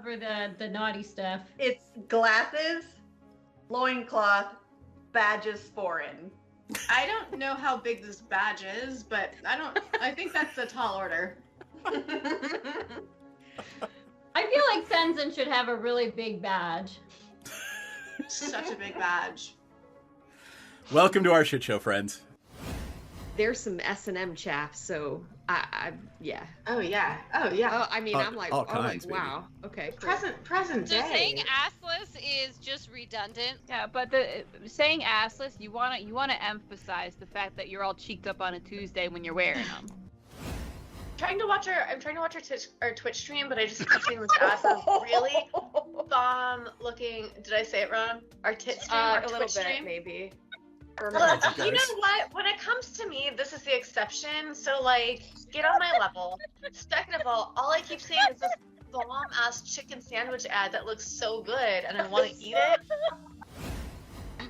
cover the naughty stuff. It's glasses, loincloth, badges foreign. I don't know how big this badge is, but I think that's a tall order. I feel like Senzen should have a really big badge. Such a big badge. Welcome to our shit show, friends. There's some S&M chaff, so yeah. Oh yeah. Oh yeah. I mean, I'm like, all kinds, wow. Okay. Cool. Present So day. saying assless is just redundant. Yeah, but saying assless, you wanna emphasize the fact that you're all cheeked up on a Tuesday when you're wearing them. I'm trying to watch our Twitch stream, but I just kept seeing this ass is really bomb looking. Did I say it wrong? Our tit stream, our a Twitch little bit, stream. maybe. Well, you know what? When it comes to me, this is the exception. So, like, get on my level. Second of all I keep seeing is this bomb-ass chicken sandwich ad that looks so good, and I want to eat it.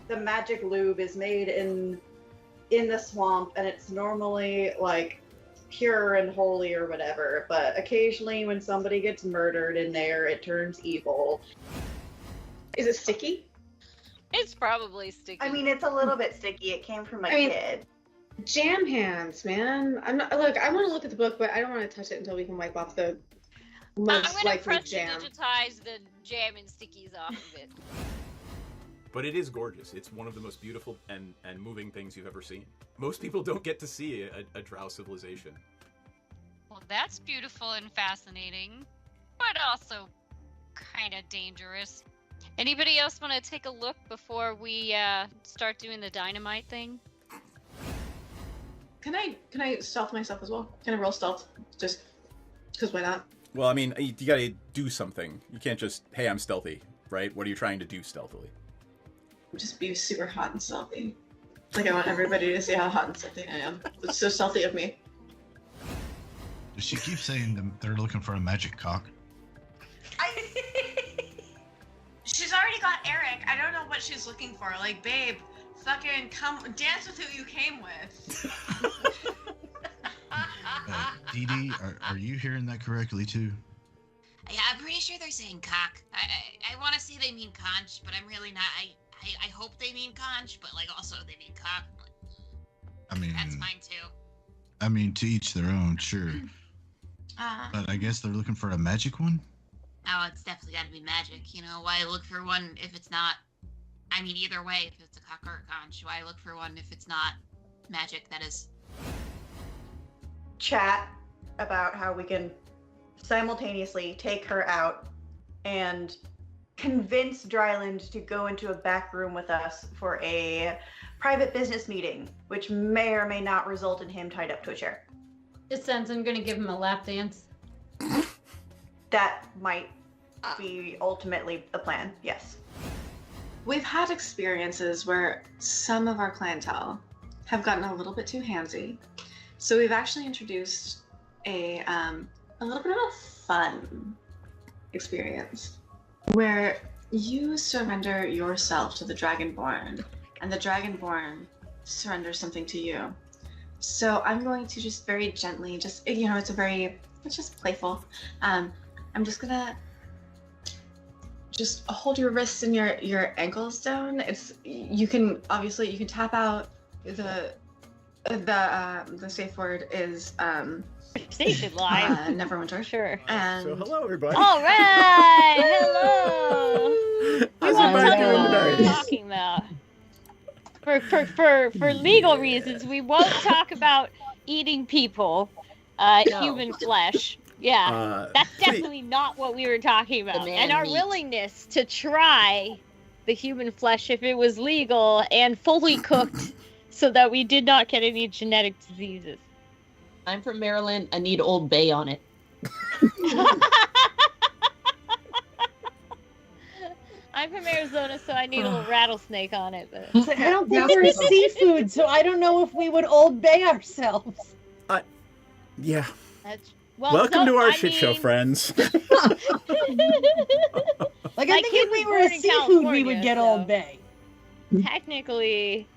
The magic lube is made in the swamp, and it's normally, like, pure and holy or whatever, but occasionally when somebody gets murdered in there, it turns evil. Is it sticky? It's probably sticky. I mean, it's a little bit sticky. It came from a kid. Jam hands, man. I'm not. Look, I want to look at the book, but I don't want to touch it until we can wipe off the most I'm gonna likely press jam. to digitize the jam and stickies off of it. But it is gorgeous. It's one of the most beautiful and moving things you've ever seen. Most people don't get to see a drow civilization. Well, that's beautiful and fascinating, but also kind of dangerous. Anybody else want to take a look before we start doing the dynamite thing? Can I stealth myself as well? Can I roll stealth? Just because why not? Well, I mean, you gotta do something. You can't just, hey, I'm stealthy, right? What are you trying to do stealthily? Just be super hot and stealthy. Like, I want everybody to see how hot and stealthy I am. It's so stealthy of me. Does she keep saying they're looking for a magic cock? She's already got Eric. I don't know what she's looking for. Like, babe, fucking come dance with who you came with. Dee Dee, are you hearing that correctly too? Yeah, I'm pretty sure they're saying cock. I want to say they mean conch, but I'm really not. I hope they mean conch, but like also they mean cock. I mean, that's fine too. I mean, to each their own, sure. But I guess they're looking for a magic one? Oh, it's definitely got to be magic. You know, why look for one if it's not... I mean, either way, if it's a cock or a conch, why look for one if it's not magic, that is? Chat about how we can simultaneously take her out and convince Dryland to go into a back room with us for a private business meeting, which may or may not result in him tied up to a chair. Just sense I'm gonna give him a lap dance. That might be ultimately the plan, yes. We've had experiences where some of our clientele have gotten a little bit too handsy. So we've actually introduced a little bit of a fun experience where you surrender yourself to the Dragonborn and the Dragonborn surrenders something to you. So I'm going to just very gently, it's just playful. I'm just gonna just hold your wrists and your ankles down. You can tap out. The safe word is Station live. Neverwinter. Sure. And So hello everybody. All right. Hello. We won't talk about what we're talking about. For legal reasons, we won't talk about eating people, human flesh. Yeah, that's definitely not what we were talking about. And our willingness to try the human flesh if it was legal and fully cooked so that we did not get any genetic diseases. I'm from Maryland. I need Old Bay on it. I'm from Arizona, so I need a little rattlesnake on it. But I don't think we're a seafood, so I don't know if we would Old Bay ourselves. Yeah. Welcome to our shit show, friends. Like, I think if we were a seafood, we would get Old Bay. Technically.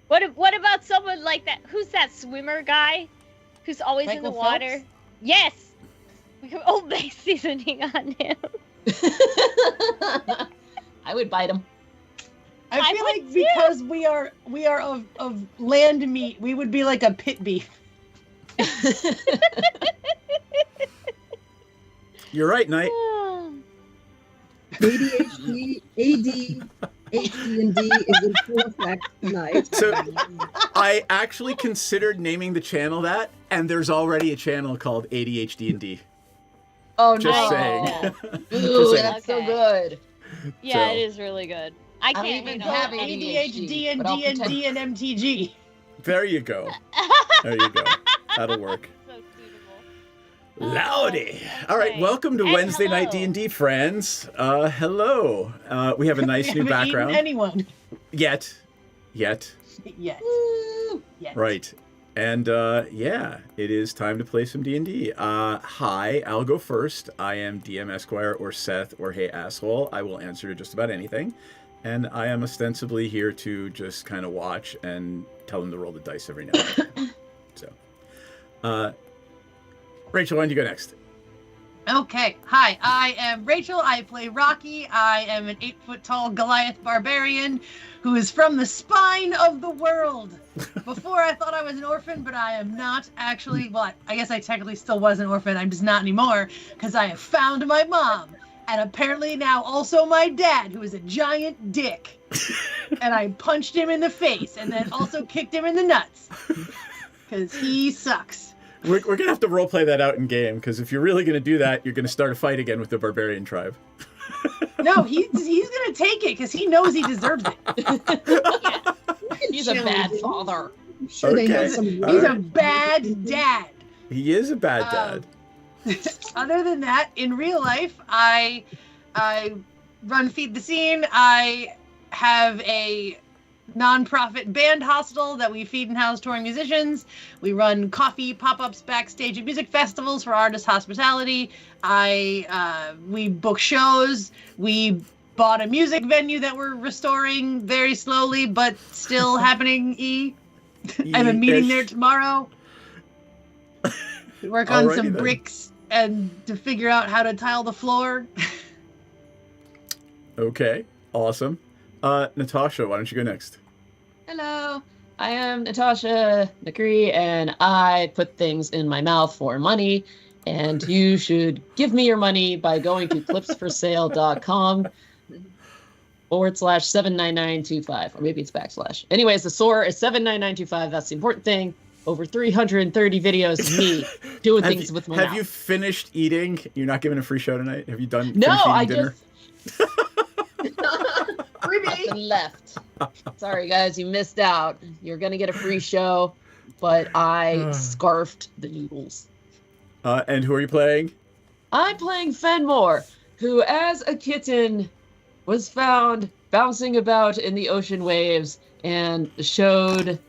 What about someone like that? Who's that swimmer guy? Who's always in the water? Phelps? Yes! We have Old Bay seasoning on him. I would bite him. I feel like because we are of land meat, we would be like a pit beef. You're right, Knight. ADHD, ADHD is in full effect tonight. So I actually considered naming the channel that, and there's already a channel called ADHD&D. Oh, Just no. saying. Ooh, that's so good. Yeah, So- it is really good. I can't even handle have it. ADHD and but I'll D&D and MTG. There you go. There you go. That'll work. Loudy. All right, welcome to And Wednesday hello. Night D&D, friends. Hello. We have a nice We new haven't background. eaten anyone Yet. yet. Yet. Right. And yeah, it is time to play some D&D. Hi, I'll go first. I am DM Esquire or Seth or Hey Asshole. I will answer to just about anything. And I am ostensibly here to just kind of watch and tell them to roll the dice every now and then. So, Rachel, why don't you go next? Okay. Hi, I am Rachel. I play Rocky. I am an 8-foot-tall Goliath barbarian who is from the spine of the world. Before I thought I was an orphan, but I am not actually. Well, I guess I technically still was an orphan. I'm just not anymore because I have found my mom. And apparently now also my dad, who is a giant dick. And I punched him in the face and then also kicked him in the nuts. Because he sucks. We're going to have to roleplay that out in game, because if you're really going to do that, you're going to start a fight again with the barbarian tribe. No, he's going to take it because he knows he deserves it. He's a bad father. Sure, they have Okay. some. He's a bad dad. He is a bad dad. Other than that, in real life, I run Feed the Scene. I have a non-profit band hostel that we feed and house touring musicians. We run coffee pop-ups backstage at music festivals for artist hospitality. We book shows. We bought a music venue that we're restoring very slowly, but still happening. I have a meeting there tomorrow. Work on Alrighty some then. bricks and to figure out how to tile the floor. Okay, awesome. Natasha, why don't you go next? Hello, I am Natasha McCree, and I put things in my mouth for money, and you should give me your money by going to clipsforsale.com /79925, or maybe it's /. Anyways, the SOAR is 79925. That's the important thing. Over 330 videos of me doing things with my mouth. Have you finished eating? You're not giving a free show tonight? Have you done No, finished eating I dinner? Nothing left. Sorry, guys, you missed out. You're gonna get a free show, but I scarfed the noodles. And who are you playing? I'm playing Fenmore, who, as a kitten, was found bouncing about in the ocean waves and showed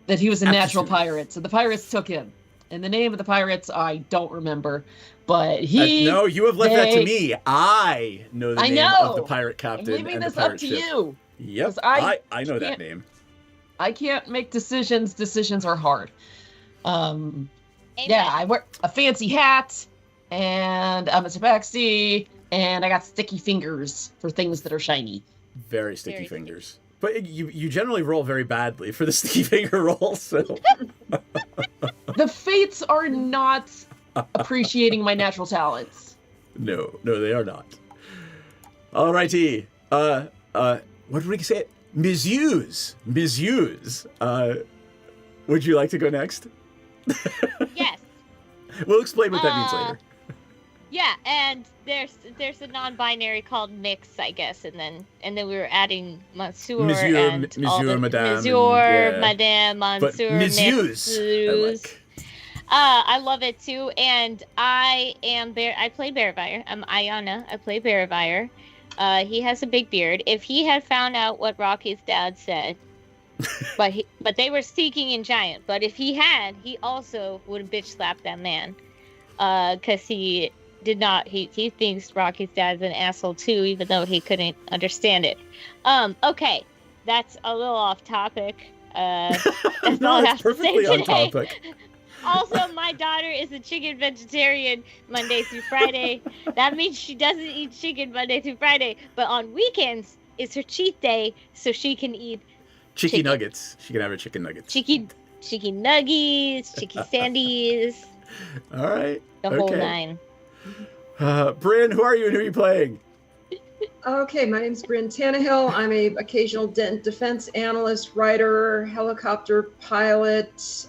that he was a natural pirate. So the pirates took him. And the name of the pirates, I don't remember. But No, you have left that to me. I know the name of the pirate captain. I'm leaving and this the pirate up to ship. you. Yep, 'Cause I know that can't- name. I can't make decisions. Decisions are hard. Yeah, I wear a fancy hat, and I'm a tabaxi, and I got sticky fingers for things that are shiny. Very sticky fingers. But you generally roll very badly for the sticky finger roll, so... The fates are not appreciating my natural talents. No, they are not. Alrighty. What did we say? Ms. Hughes. Would you like to go next? Yes. We'll explain what that means later. Yeah, and there's a non-binary called mix, I guess, and then we were adding Monsieur Monsieur, and all the Madame, Monsieur, and, yeah. Madame, But Monsieur, Messieurs, I like. I love it too, and I play Bearfire. I'm Ayana. I play Bearfire. He has a big beard. If he had found out what Rocky's dad said, but they were seeking in giant. But if he had, he also would have bitch slapped that man, because he did not. He thinks Rocky's dad's an asshole too, even though he couldn't understand it. Okay, that's a little off topic. That's all I have to say perfectly on today. topic. Also, my daughter is a chicken vegetarian Monday through Friday. That means she doesn't eat chicken Monday through Friday, but on weekends is her cheat day, so she can eat Cheeky chicken. nuggets. She can have her chicken nuggets. Cheeky nuggies, cheeky sandies, All right. the whole nine. Bryn, who are you and who are you playing? Okay, my name's Bryn Tannehill. I'm a occasional defense analyst, writer, helicopter pilot,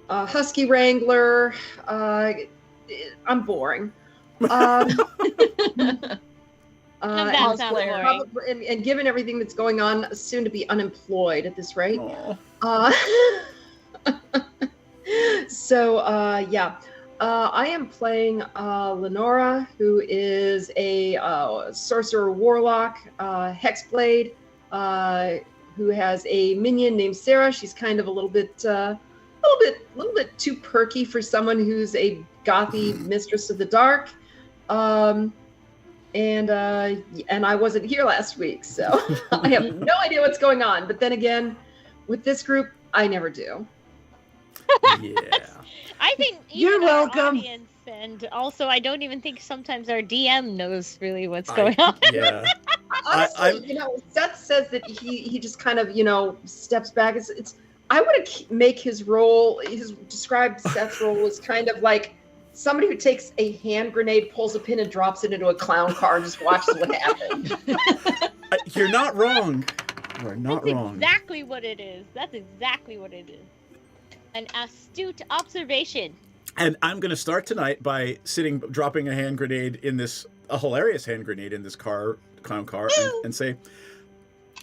husky wrangler. I'm boring. That sounds boring. And given everything that's going on, soon to be unemployed at this rate. Yeah. I am playing Lenora, who is a sorcerer warlock, hexblade, who has a minion named Sarah. She's kind of a little bit too perky for someone who's a gothy mistress of the dark. And I wasn't here last week, so I have no idea what's going on. But then again, with this group, I never do. Yeah. I think You're welcome. Audience, and also, I don't even think sometimes our DM knows really what's going on. Yeah. Honestly, Seth says that he just kind of, steps back. I would make his role, described Seth's role as kind of like somebody who takes a hand grenade, pulls a pin and drops it into a clown car and just watches what happens. You're not wrong. You're not wrong. Exactly what it is. That's exactly what it is. An astute observation. And I'm going to start tonight by dropping a hilarious hand grenade in this clown car, and say,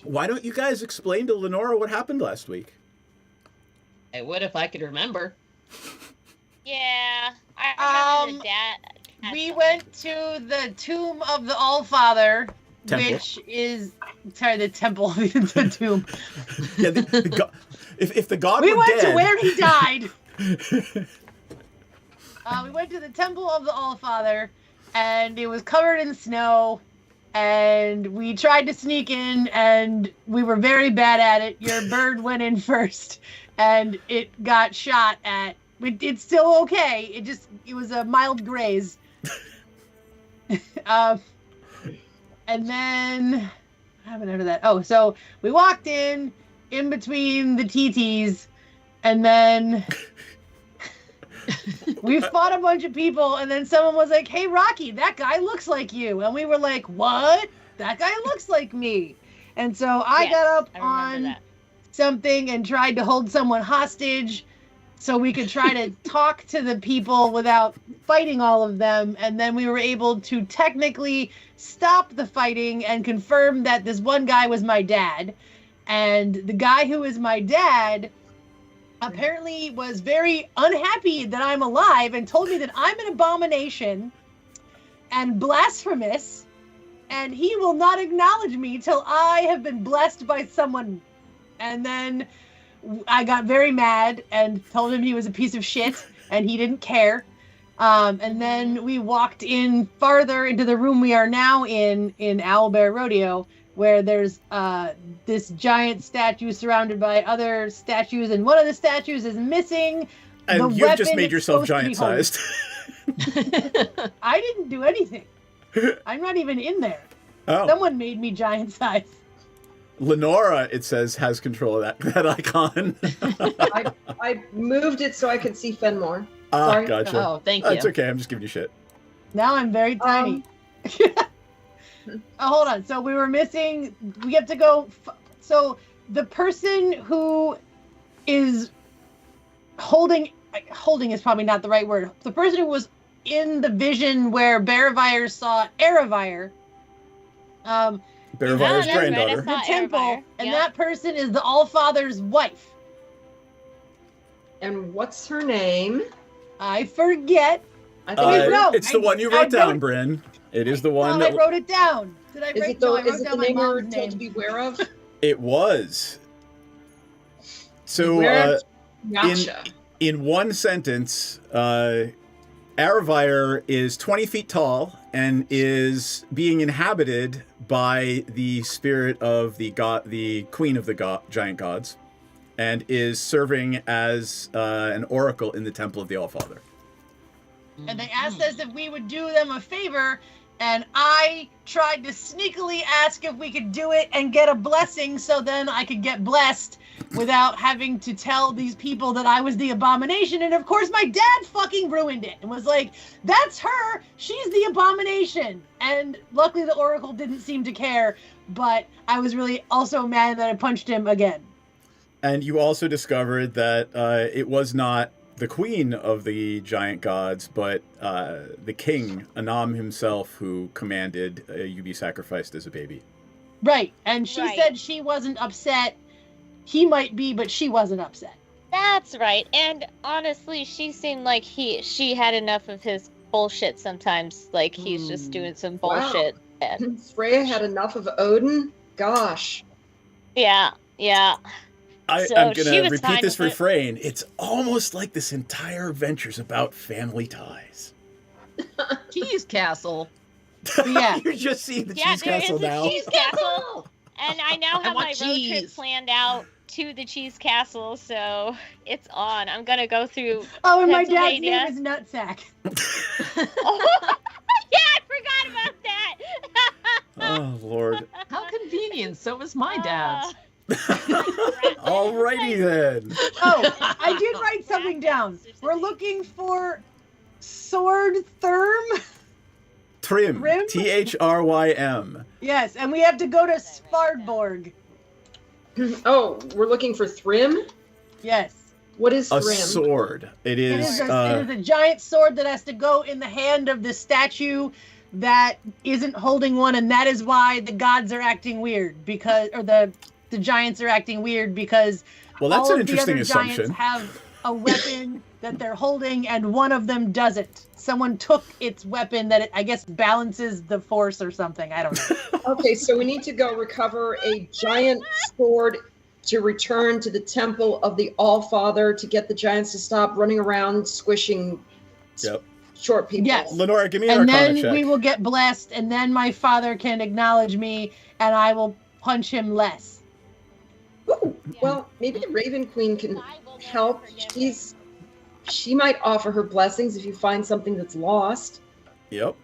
why don't you guys explain to Lenora what happened last week? I would if I could remember. Yeah, I remember the dad. We went to the tomb of the Allfather, which is the temple of the tomb. Yeah, if the god we were went dead... to where he died. We went to the temple of the Allfather, and it was covered in snow. And we tried to sneak in, and we were very bad at it. Your bird went in first, and it got shot at. It's still okay. It was a mild graze. And then what happened after that? Oh, so we walked in between the TTs, and then we fought a bunch of people, and then someone was like, "Hey, Rocky, that guy looks like you," and we were like, "What? That guy looks like me." And so I got up on something and tried to hold someone hostage so we could try to talk to the people without fighting all of them. And then we were able to technically stop the fighting and confirm that this one guy was my dad. And the guy who is my dad apparently was very unhappy that I'm alive and told me that I'm an abomination and blasphemous, and he will not acknowledge me till I have been blessed by someone. And then I got very mad and told him he was a piece of shit and he didn't care. And then we walked in farther into the room we are now in Owlbear Rodeo, where there's this giant statue surrounded by other statues, and one of the statues is missing. And you've just made yourself giant-sized. I didn't do anything. I'm not even in there. Oh. Someone made me giant-sized. Lenora, it says, has control of that icon. I moved it so I could see Fenmore. Ah, Sorry. gotcha. Oh, thank you. That's okay. I'm just giving you shit. Now I'm very tiny. Oh, hold on. So we were missing. We have to go. So the person who is holding is probably not the right word. The person who was in the vision where Bearvire saw Aravire. Bearvire's granddaughter. The temple, and that person is the Allfather's wife. And what's her name? I forget. I think it's the one you wrote down, Bryn. It is the one I wrote it down. Did I Is write it the, no, I wrote is it down the my name we're mom's told name. to beware of? It was. So in one sentence, Aravire is 20 feet tall and is being inhabited by the spirit of the queen of the giant gods. and is serving as an oracle in the Temple of the Allfather. And they asked us if we would do them a favor, and I tried to sneakily ask if we could do it and get a blessing so then I could get blessed without having to tell these people that I was the abomination. And of course my dad fucking ruined it and was like, that's her, she's the abomination. And luckily the oracle didn't seem to care, but I was really also mad that I punched him again. And you also discovered that it was not the queen of the giant gods, but the king, Anam himself, who commanded you be sacrificed as a baby. Right, and she said she wasn't upset. He might be, but she wasn't upset. That's right. And honestly, she seemed like she had enough of his bullshit sometimes. Like he's just doing some bullshit. Wow. Freya had enough of Odin? Gosh. Yeah. I'm going to repeat this refrain. It's almost like this entire adventure's about family ties. Cheese Castle. Yeah. You're just seeing the Cheese Castle now. Cheese Castle. And I now have my road trip planned out to the Cheese Castle, so it's on. I'm going to go through Oh, and my dad's name is Nutsack. Yeah, I forgot about that. Oh, Lord. How convenient. So was my dad's. Alrighty then. Oh, I did write something down. We're looking for Sword Thrym. Thrym. Thrym. Yes, and we have to go to Svardborg. Oh, we're looking for Thrym? Yes. What is A Thrym? sword. It is a giant sword that has to go in the hand of the statue that isn't holding one, and that is why the gods are acting weird, because, or the giants are acting weird because well, that's all an of the interesting other assumption. giants have a weapon that they're holding, and one of them doesn't. Someone took its weapon that I guess balances the force or something. I don't know. Okay, so we need to go recover a giant sword to return to the Temple of the Allfather to get the giants to stop running around squishing short people. Yes. Lenora, give me an And Arcana then check. we will get blessed, and then my father can acknowledge me, and I will punch him less. Ooh, well, maybe the Raven Queen can help. She might offer her blessings if you find something that's lost. Yep.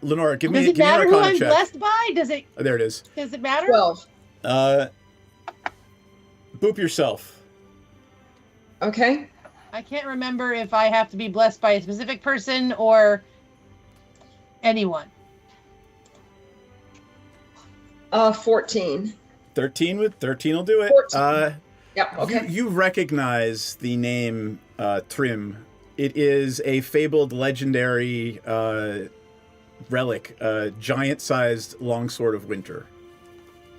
Lenora, give me Does it give me an matter who Arcana I'm check. blessed by? Does it? Oh, there it is. Does it matter? 12. Boop yourself. Okay. I can't remember if I have to be blessed by a specific person or anyone. 14. 13 will do it. 14. Yep, okay. You recognize the name Thrym. It is a fabled legendary relic, giant-sized longsword of winter.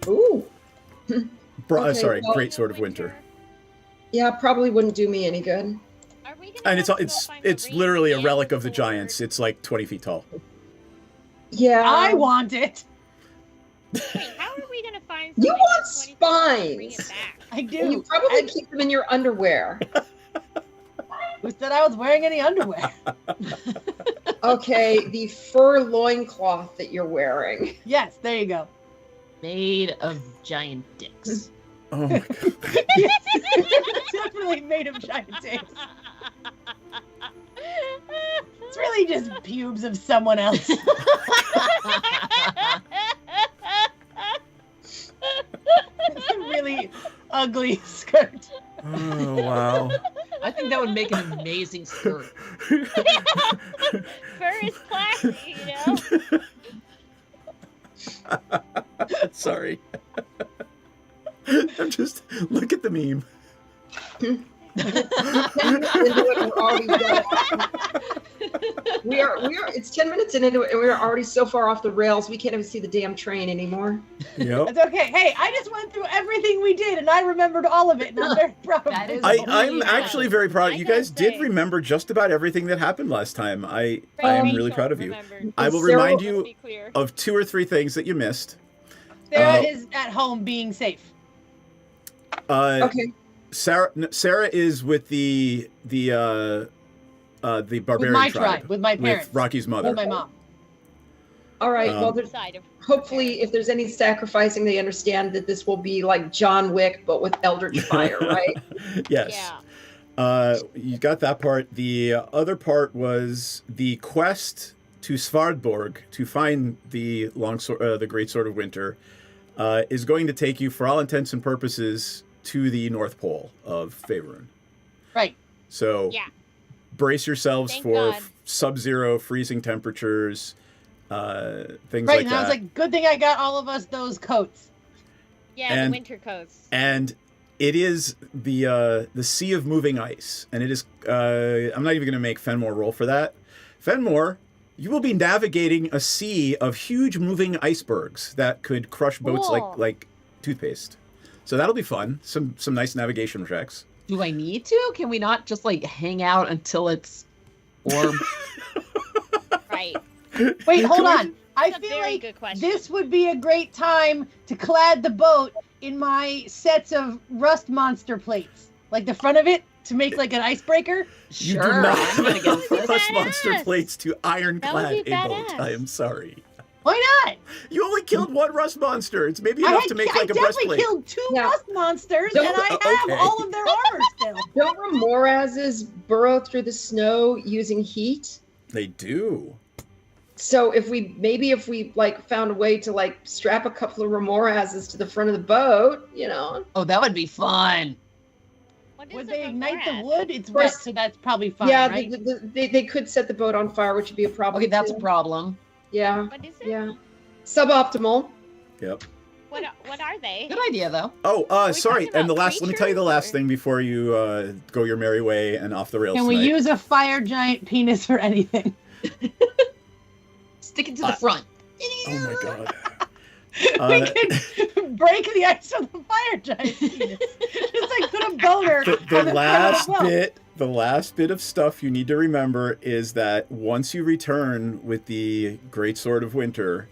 Ooh. Okay, Sorry, well, great sword of winter. Yeah, probably wouldn't do me any good. And it's literally a relic of the giants. It's like 20 feet tall. Yeah. I want it. Wait, how are we gonna find? You want spines? I do. And you probably keep them in your underwear. Who said I was wearing any underwear? Okay, the fur loincloth that you're wearing. Yes, there you go. Made of giant dicks. Oh my God. Yes, it's definitely made of giant dicks. It's really just pubes of someone else. It's a really ugly skirt. Oh, wow. I think that would make an amazing skirt. Fur is classy, you know? Sorry. I'm just look at the meme. We are it's 10 minutes into it and we're already so far off the rails we can't even see the damn train anymore. Yep. It's okay. Hey, I just went through everything we did and I remembered all of it and I'm very proud of it. I'm actually very proud. You guys did remember just about everything that happened last time. I am really proud of you. I will remind you of 2 or 3 things that you missed. Sarah is at home being safe. Okay. Sarah is with the barbarian with my tribe. with my parents. With Rocky's mother. With my mom. All right. Well, hopefully, if there's any sacrificing, they understand that this will be like John Wick, but with Eldritch Fire, right? Yes. Yeah. You got that part. The other part was the quest to Svardborg to find the the Great Sword of Winter is going to take you, for all intents and purposes, to the North Pole of Faerun. Right. So brace yourselves for sub-zero freezing temperatures, things like that. Right, and I was like, good thing I got all of us those coats. Yeah, the winter coats. And it is the Sea of Moving Ice. And it is, I'm not even going to make Fenmore roll for that. Fenmore, you will be navigating a sea of huge moving icebergs that could crush boats like toothpaste. So that'll be fun. Some nice navigation checks. Do I need to? Can we not just like hang out until it's warm? Right. Wait, hold on. I feel like this would be a great time to clad the boat in my sets of rust monster plates. Like the front of it to make like an icebreaker. You do not have rust monster plates to ironclad a boat. I am sorry. Why not? You only killed one rust monster. It's maybe enough to make like a breastplate. I definitely killed 2 rust monsters, and I have all of their armor still. Don't Remorazes burrow through the snow using heat? They do. So if we like found a way to like strap a couple of Remorazes to the front of the boat, you know. Oh, that would be fun. Would they ignite the wood? It's wet, so that's probably fine, yeah, right? they could set the boat on fire, which would be a problem. Okay, that's a problem. Yeah. What is it? Yeah. Suboptimal. Yep. What are they? Good idea, though. Oh, sorry. And let me tell you the last thing before you go your merry way and off the rails. Can we use a fire giant penis for anything? Stick it to the front. Oh my god. We can break the ice with a fire giant penis. Just like put a boner on the the last bit of stuff you need to remember is that once you return with the Great Sword of Winter,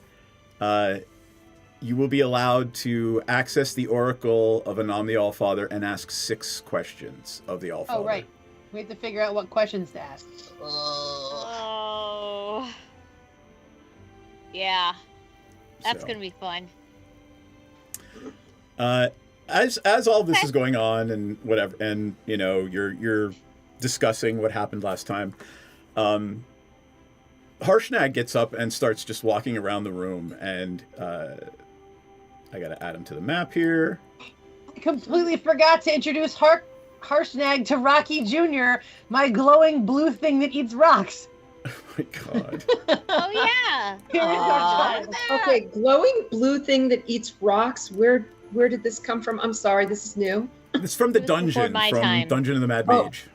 you will be allowed to access the Oracle of Anam the Allfather and ask 6 questions of the Allfather. Oh, right. We have to figure out what questions to ask. Oh. Yeah. That's going to be fun. As all this is going on and whatever, and you know, you're discussing what happened last time, Harshnag gets up and starts just walking around the room, and I gotta add him to the map here. I completely forgot to introduce Harshnag to Rocky Jr., my glowing blue thing that eats rocks. Oh my god. Oh yeah. Okay, glowing blue thing that eats rocks. Where did this come from? I'm sorry, this is new. It's from the dungeon, Dungeon of the Mad Mage.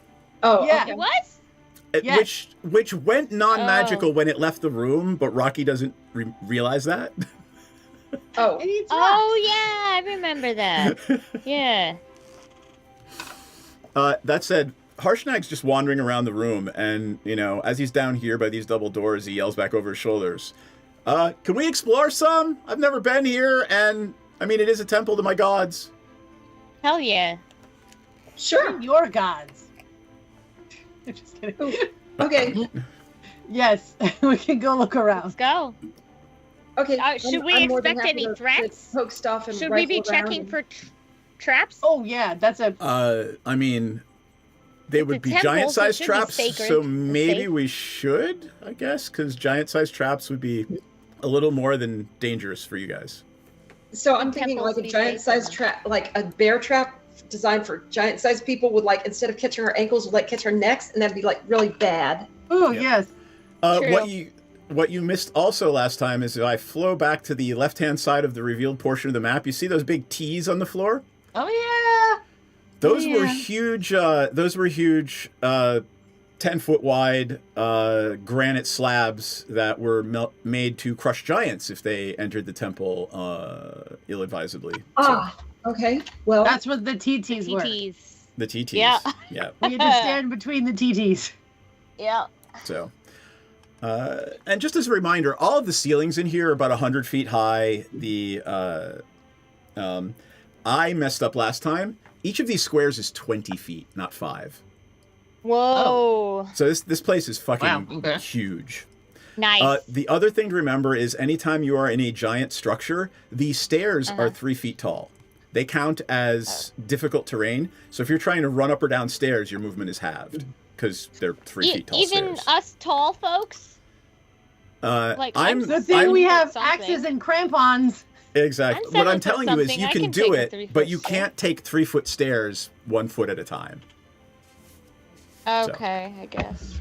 Oh, yeah. Okay. It was? Yes. Which went non-magical when it left the room, but Rocky doesn't realize that. Oh. It eats rocks. Oh yeah, I remember that. Yeah. That said, Harshnag's just wandering around the room, and, you know, as he's down here by these double doors, he yells back over his shoulders, can we explore some? I've never been here, and, I mean, it is a temple to my gods. Hell yeah. Sure. Your gods. Just kidding. Okay. Yes, we can go look around. Let's go. Okay. Should we expect any threats? Poke stuff and should we be rifle around checking and- for traps? Oh yeah, that's a. I mean, they would be temple, giant-sized so it should be traps, sacred so and maybe safe. we should, I guess, because giant-sized traps would be a little more than dangerous for you guys. So I'm thinking Temples like a be giant-sized safe. trap, like a bear trap designed for giant-sized people would, like, instead of catching our ankles, would like catch our necks, and that'd be like really bad. Oh Yeah. yes. True. What you missed also last time is if I flow back to the left-hand side of the revealed portion of the map, you see those big T's on the floor? Oh yeah. Those Yeah. were huge. Those were huge, 10-foot wide granite slabs that were made to crush giants if they entered the temple ill-advisedly. Ah, okay. Well, That's what the TTs were. TTs. The TTs. Yeah. Yeah. We had to stand between the TTs. Yeah. So, and just as a reminder, all of the ceilings in here are about 100 feet high. I messed up last time. Each of these squares is 20 feet, not 5. Whoa. So this place is fucking Wow, okay. huge. Nice. The other thing to remember is anytime you are in a giant structure, the stairs are 3 feet tall. They count as difficult terrain. So if you're trying to run up or down stairs, your movement is halved because they're 3 feet tall even stairs. us tall folks? Good thing we have axes and crampons. Exactly. What I'm telling you is you I can can do take a it, 3-foot but you stair. can't take 3-foot stairs 1 foot at a time. Okay, I guess.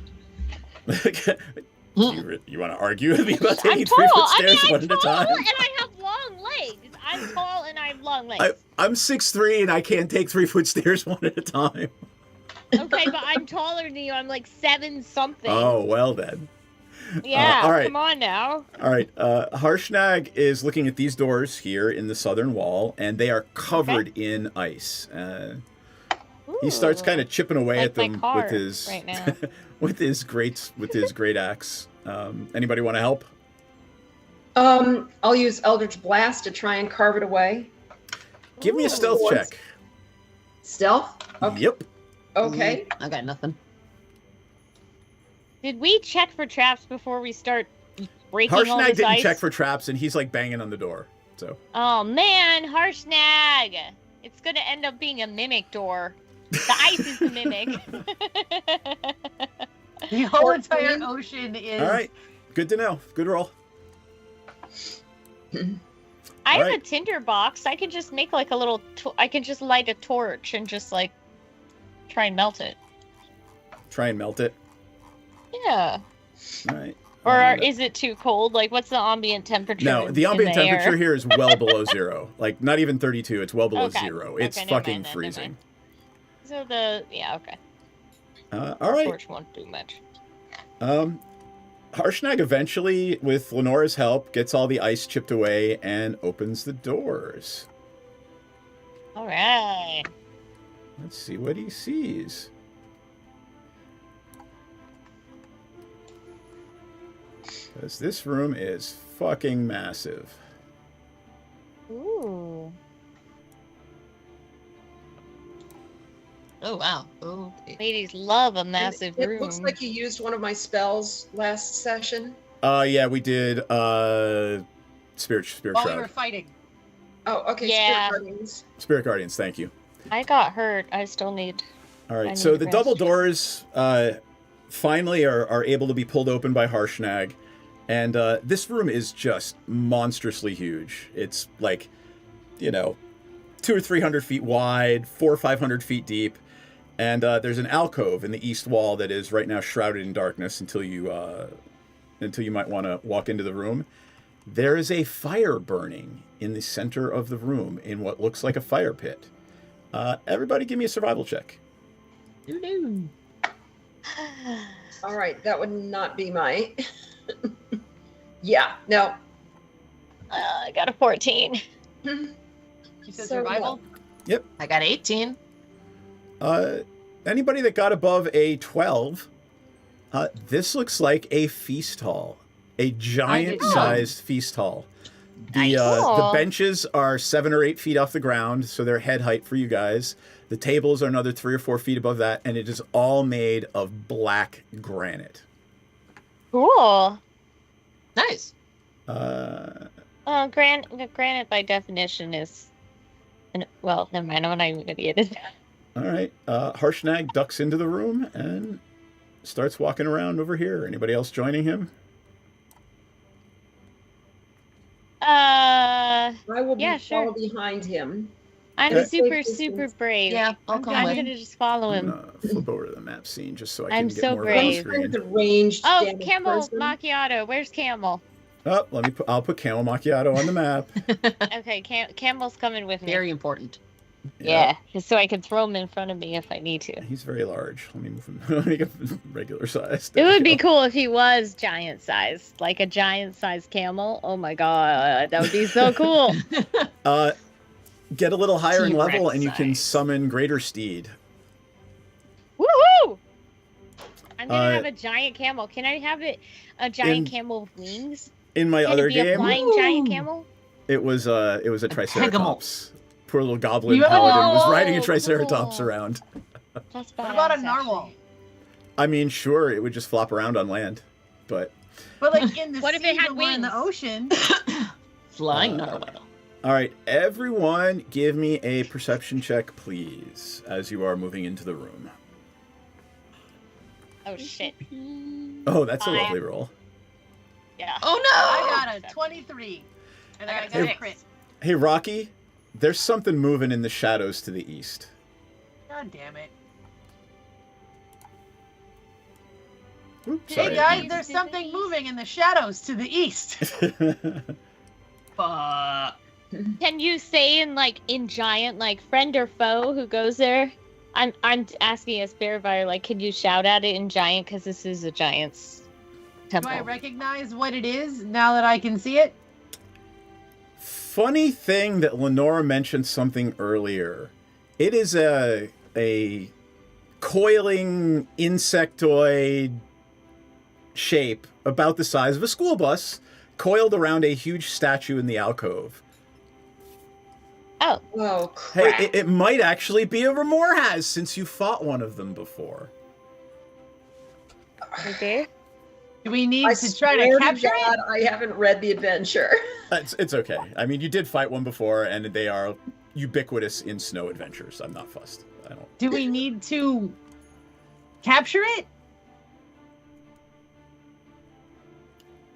You want to argue with me about I'm taking tall. 3-foot stairs I'm one at a tall, time? and I have long legs. I'm tall and I have long legs. I'm 6'3" and I can't take 3-foot stairs one at a time. Okay, but I'm taller than you. I'm like 7 something. Oh, well then. Yeah, all right. come on now. All right, Harshnag is looking at these doors here in the southern wall, and they are covered in ice. He starts kind of chipping away like at them my car with his right now. with his great axe. Anybody want to help? I'll use Eldritch Blast to try and carve it away. Give me a stealth check. Stealth? Okay. Yep. Okay. I got nothing. Did we check for traps before we start breaking all Harshnag this didn't ice? check for traps, and he's like banging on the door. So. Oh man, Harshnag! It's gonna end up being a mimic door. The ice is the mimic. The whole entire ocean is. All right. Good to know. Good roll. I have a Alright. tinder box. I can just make like a little. I can just light a torch and just like try and melt it. Try and melt it. Yeah. All right. Or is it too cold? Like, what's the ambient temperature? No, the in ambient the temperature air? here is well below 0. Like, not even 32. It's well below Okay. 0. It's Okay, never fucking mind then, never freezing. So okay. All right. Torch won't do much. Harshnag eventually, with Lenora's help, gets all the ice chipped away and opens the doors. All right. Let's see what he sees. Because this room is fucking massive. Ooh. Oh wow. Oh. Ladies love a massive It room. looks like you used one of my spells last session. Yeah, we did Spirit While we Shroud. were fighting. Oh, okay. Yeah. Spirit Guardians. Spirit Guardians, thank you. I got hurt. I still need. All I right, need so the rest. double doors finally are able to be pulled open by Harshnag, and this room is just monstrously huge. It's like, 200 or 300 feet wide, 400 or 500 feet deep, and there's an alcove in the east wall that is right now shrouded in darkness until you might want to walk into the room. There is a fire burning in the center of the room in what looks like a fire pit. Everybody give me a survival check. All right, that would not be my. Yeah, no. I got a 14. You said So, survival? Yep. I got 18. Anybody that got above a 12, this looks like a feast hall. A giant-sized feast hall. The benches are 7 or 8 feet off the ground, so they're head height for you guys. The tables are another 3 or 4 feet above that, and it is all made of black granite. Cool. Nice. Well, granite by definition is. Well, never mind. I'm not even gonna get it. All right. Harshnag ducks into the room and starts walking around over here. Anybody else joining him? I will Yeah, follow sure. behind him. I'm Okay. super brave. Yeah, I'll I'm come gonna with. just follow I'm him. gonna flip over to the map scene just so I I'm can get so more brave. of the screen. The ranged Oh, damage Camel person. Macchiato. Where's Camel? Oh, I'll put Camel Macchiato on the map. Okay, Camel's coming with me. Very important. Yeah, just so I can throw him in front of me if I need to. He's very large. Let me move him. Let me get him regular size. It would be cool if he was giant sized, like a giant sized camel. Oh my god, that would be so cool. Get a little higher in T-Rex level, and you can size. summon Greater Steed. Woohoo! I'm gonna Uh, have a giant camel. Can I have a giant in- camel with wings? In my Can other it be a game, flying giant camel? it was a Triceratops. Poor little goblin You have a paladin was narwhal. riding a Triceratops around. That's What about a badass, narwhal? actually. I mean, sure, it would just flop around on land, but But like in the What if sea, it had but we're in the wings? ocean. Flying narwhal. All right, everyone, give me a perception check, please, as you are moving into the room. Oh shit. Oh, that's a lovely roll. Yeah. Oh no! I got a 23. And I got a crit. Hey, Rocky, there's something moving in the shadows to the east. God damn it. Oops, Hey sorry. guys, there's something moving in the shadows to the east. Fuck. Can you say in giant, like, friend or foe who goes there? I'm asking as Bearfire, like, can you shout at it in giant? Because this is a giant's temple. Do I recognize what it is now that I can see it? Funny thing that Lenora mentioned something earlier. It is a coiling insectoid shape about the size of a school bus, coiled around a huge statue in the alcove. Oh. Whoa, crap. Hey, it might actually be a Remorhaz, since you fought one of them before. Okay. Do we need I to try to swear capture God, it? I haven't read the adventure. It's okay. I mean, you did fight one before, and they are ubiquitous in snow adventures. I'm not fussed. I don't. Do we need to capture it?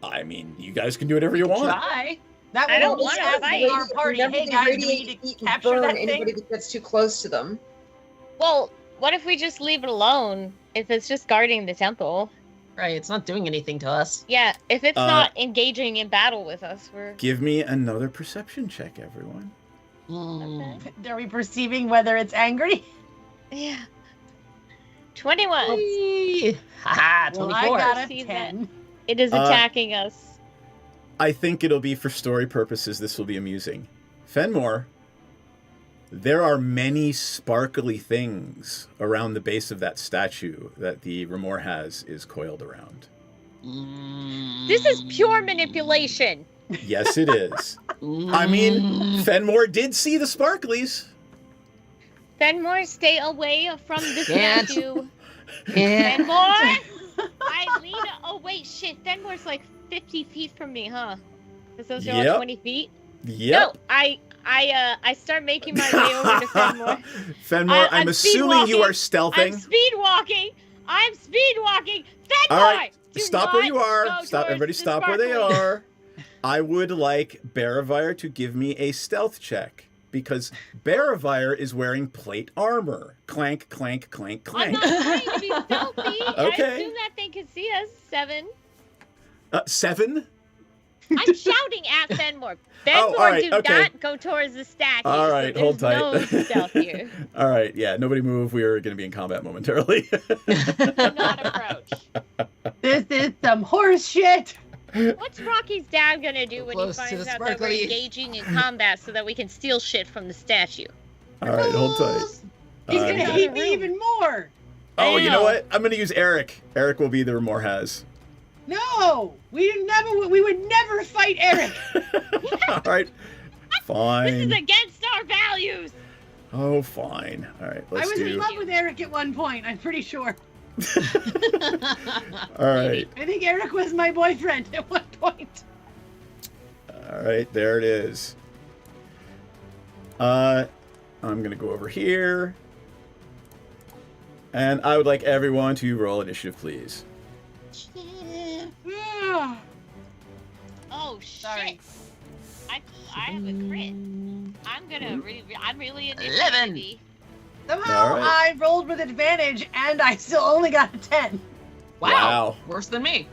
I mean, you guys can do whatever you want. Try. That I would don't want wanna to fight. our party. Remember, Hey they guys, do we radiate need heat to and capture burn that anybody thing? that gets too close to them. Well, what if we just leave it alone? If it's just guarding the temple? Right, it's not doing anything to us. Yeah, if it's not engaging in battle with us, we're... Give me another perception check, everyone. Okay. Are we perceiving whether it's angry? Yeah. 21. Haha, 24. Well, I got a See that. 10. It is attacking us. I think it'll be, for story purposes, this will be amusing. Fenmore, there are many sparkly things around the base of that statue that the Remorhaz is coiled around. This is pure manipulation. Yes, it is. I mean, Fenmore did see the sparklies. Fenmore, stay away from the Can't. statue. Yeah. Fenmore! Oh, wait, shit. Fenmore's like 50 feet from me, huh? Because those are all Yep. 20 feet? Yep. No, I start making my way over to Fenmore. Fenmore, I'm assuming you are I'm stealthing. speed walking. Fenmore! All right, do stop where not you are. go Stop, towards everybody the stop where they sparkly. are. I would like Baravire to give me a stealth check, because Baravire is wearing plate armor. Clank, clank, clank, I'm clank. not trying to be stealthy. I Okay. assume that thing can see us. 7. 7? I'm shouting at Fenmore. Fenmore, Oh, all right, do okay. not go towards the statue. All right, so hold there's tight. No stealth here. All right, yeah, nobody move. We are going to be in combat momentarily. Do not approach. This is some horse shit. What's Rocky's dad gonna do when he Close to finds the out that we're sparkly. engaging in combat so that we can steal shit from the statue? All right, hold tight. He's gonna yeah. hate me even more. Oh, you know Ow. what? I'm going to use Eric. Eric will be the Remorhaz. No, we would never fight Eric. All right, fine. This is against our values. Oh, fine. All right, I let's was in do. love with Eric at one point. I'm pretty sure. All right, I think Eric was my boyfriend at one point. all right. There it is. I'm gonna go over here, and I would like everyone to roll initiative, please. Oh shit! Sorry. I have a crit. I'm really in 11. Somehow All right. I rolled with advantage and I still only got a 10. Wow. Worse than me.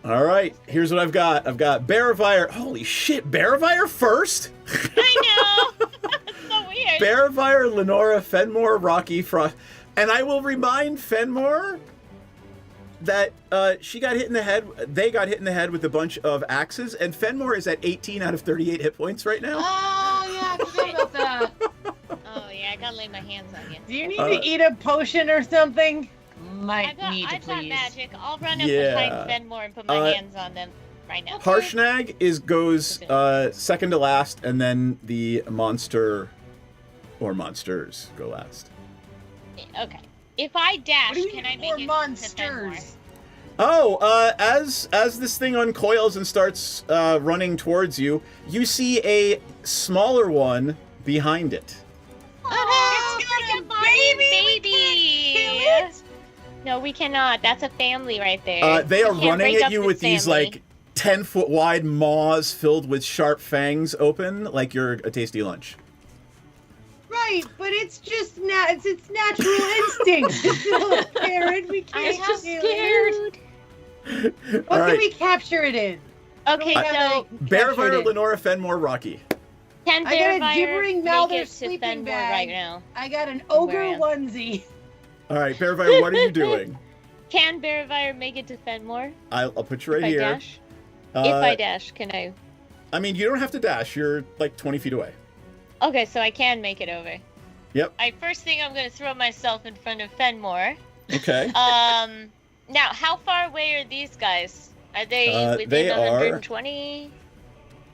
All right, here's what I've got. I've got Baravire. Holy shit, Baravire first? I know. It's so weird. Baravire, Lenora, Fenmore, Rocky, Frost. And I will remind Fenmore that she got hit in the head. They got hit in the head with a bunch of axes, and Fenmore is at 18 out of 38 hit points right now. Oh, yeah, I forgot about that. Oh yeah, I gotta lay my hands on you. Do you need to eat a potion or something? Might need to I've got please. magic. I'll run up Yeah. behind Fenmore and put my hands on them right now. Harshnag goes second to last, and then the monster or monsters go last. Okay. If I dash, What do you can mean I make more it monsters? to Fenmore? As this thing uncoils and starts running towards you, you see a smaller one behind it. Oh, it's like a baby. No, we cannot. That's a family right there. They are We can't running break at up you this with these family. like 10-foot wide maws filled with sharp fangs open, like you're a tasty lunch. Right, but it's just it's natural instinct. It's still scared. We can't. I'm scared. What can we capture it in? Okay, so Bearfire, Lenora, Fenmore, Rocky. can I got a Bearfire gibbering make Malthus it to sleeping Fenmore bag. right now? I got an ogre Where I am. onesie. All right, Bearfire, what are you doing? Can Bearfire make it to Fenmore? I'll put you right If I here. dash? If I dash, can I? I mean, you don't have to dash. You're like 20 feet away. Okay, so I can make it over. Yep. First thing I'm gonna throw myself in front of Fenmore. Okay. Now, how far away are these guys? Are they within they are 120?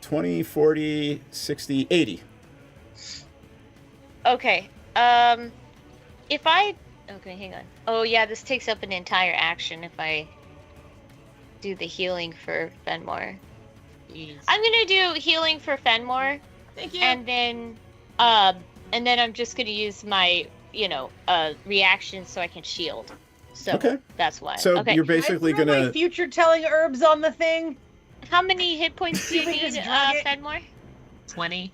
20, 40, 60, 80. Okay. If I... Okay, hang on. Oh, yeah, this takes up an entire action if I do the healing for Fenmore. I'm gonna do healing for Fenmore. Thank you. And then I'm just gonna use my, reaction so I can shield. So Okay. that's why. So okay. you're basically I threw gonna... my future-telling herbs on the thing. How many hit points do you See if we need, just drug it. Fenmore? 20.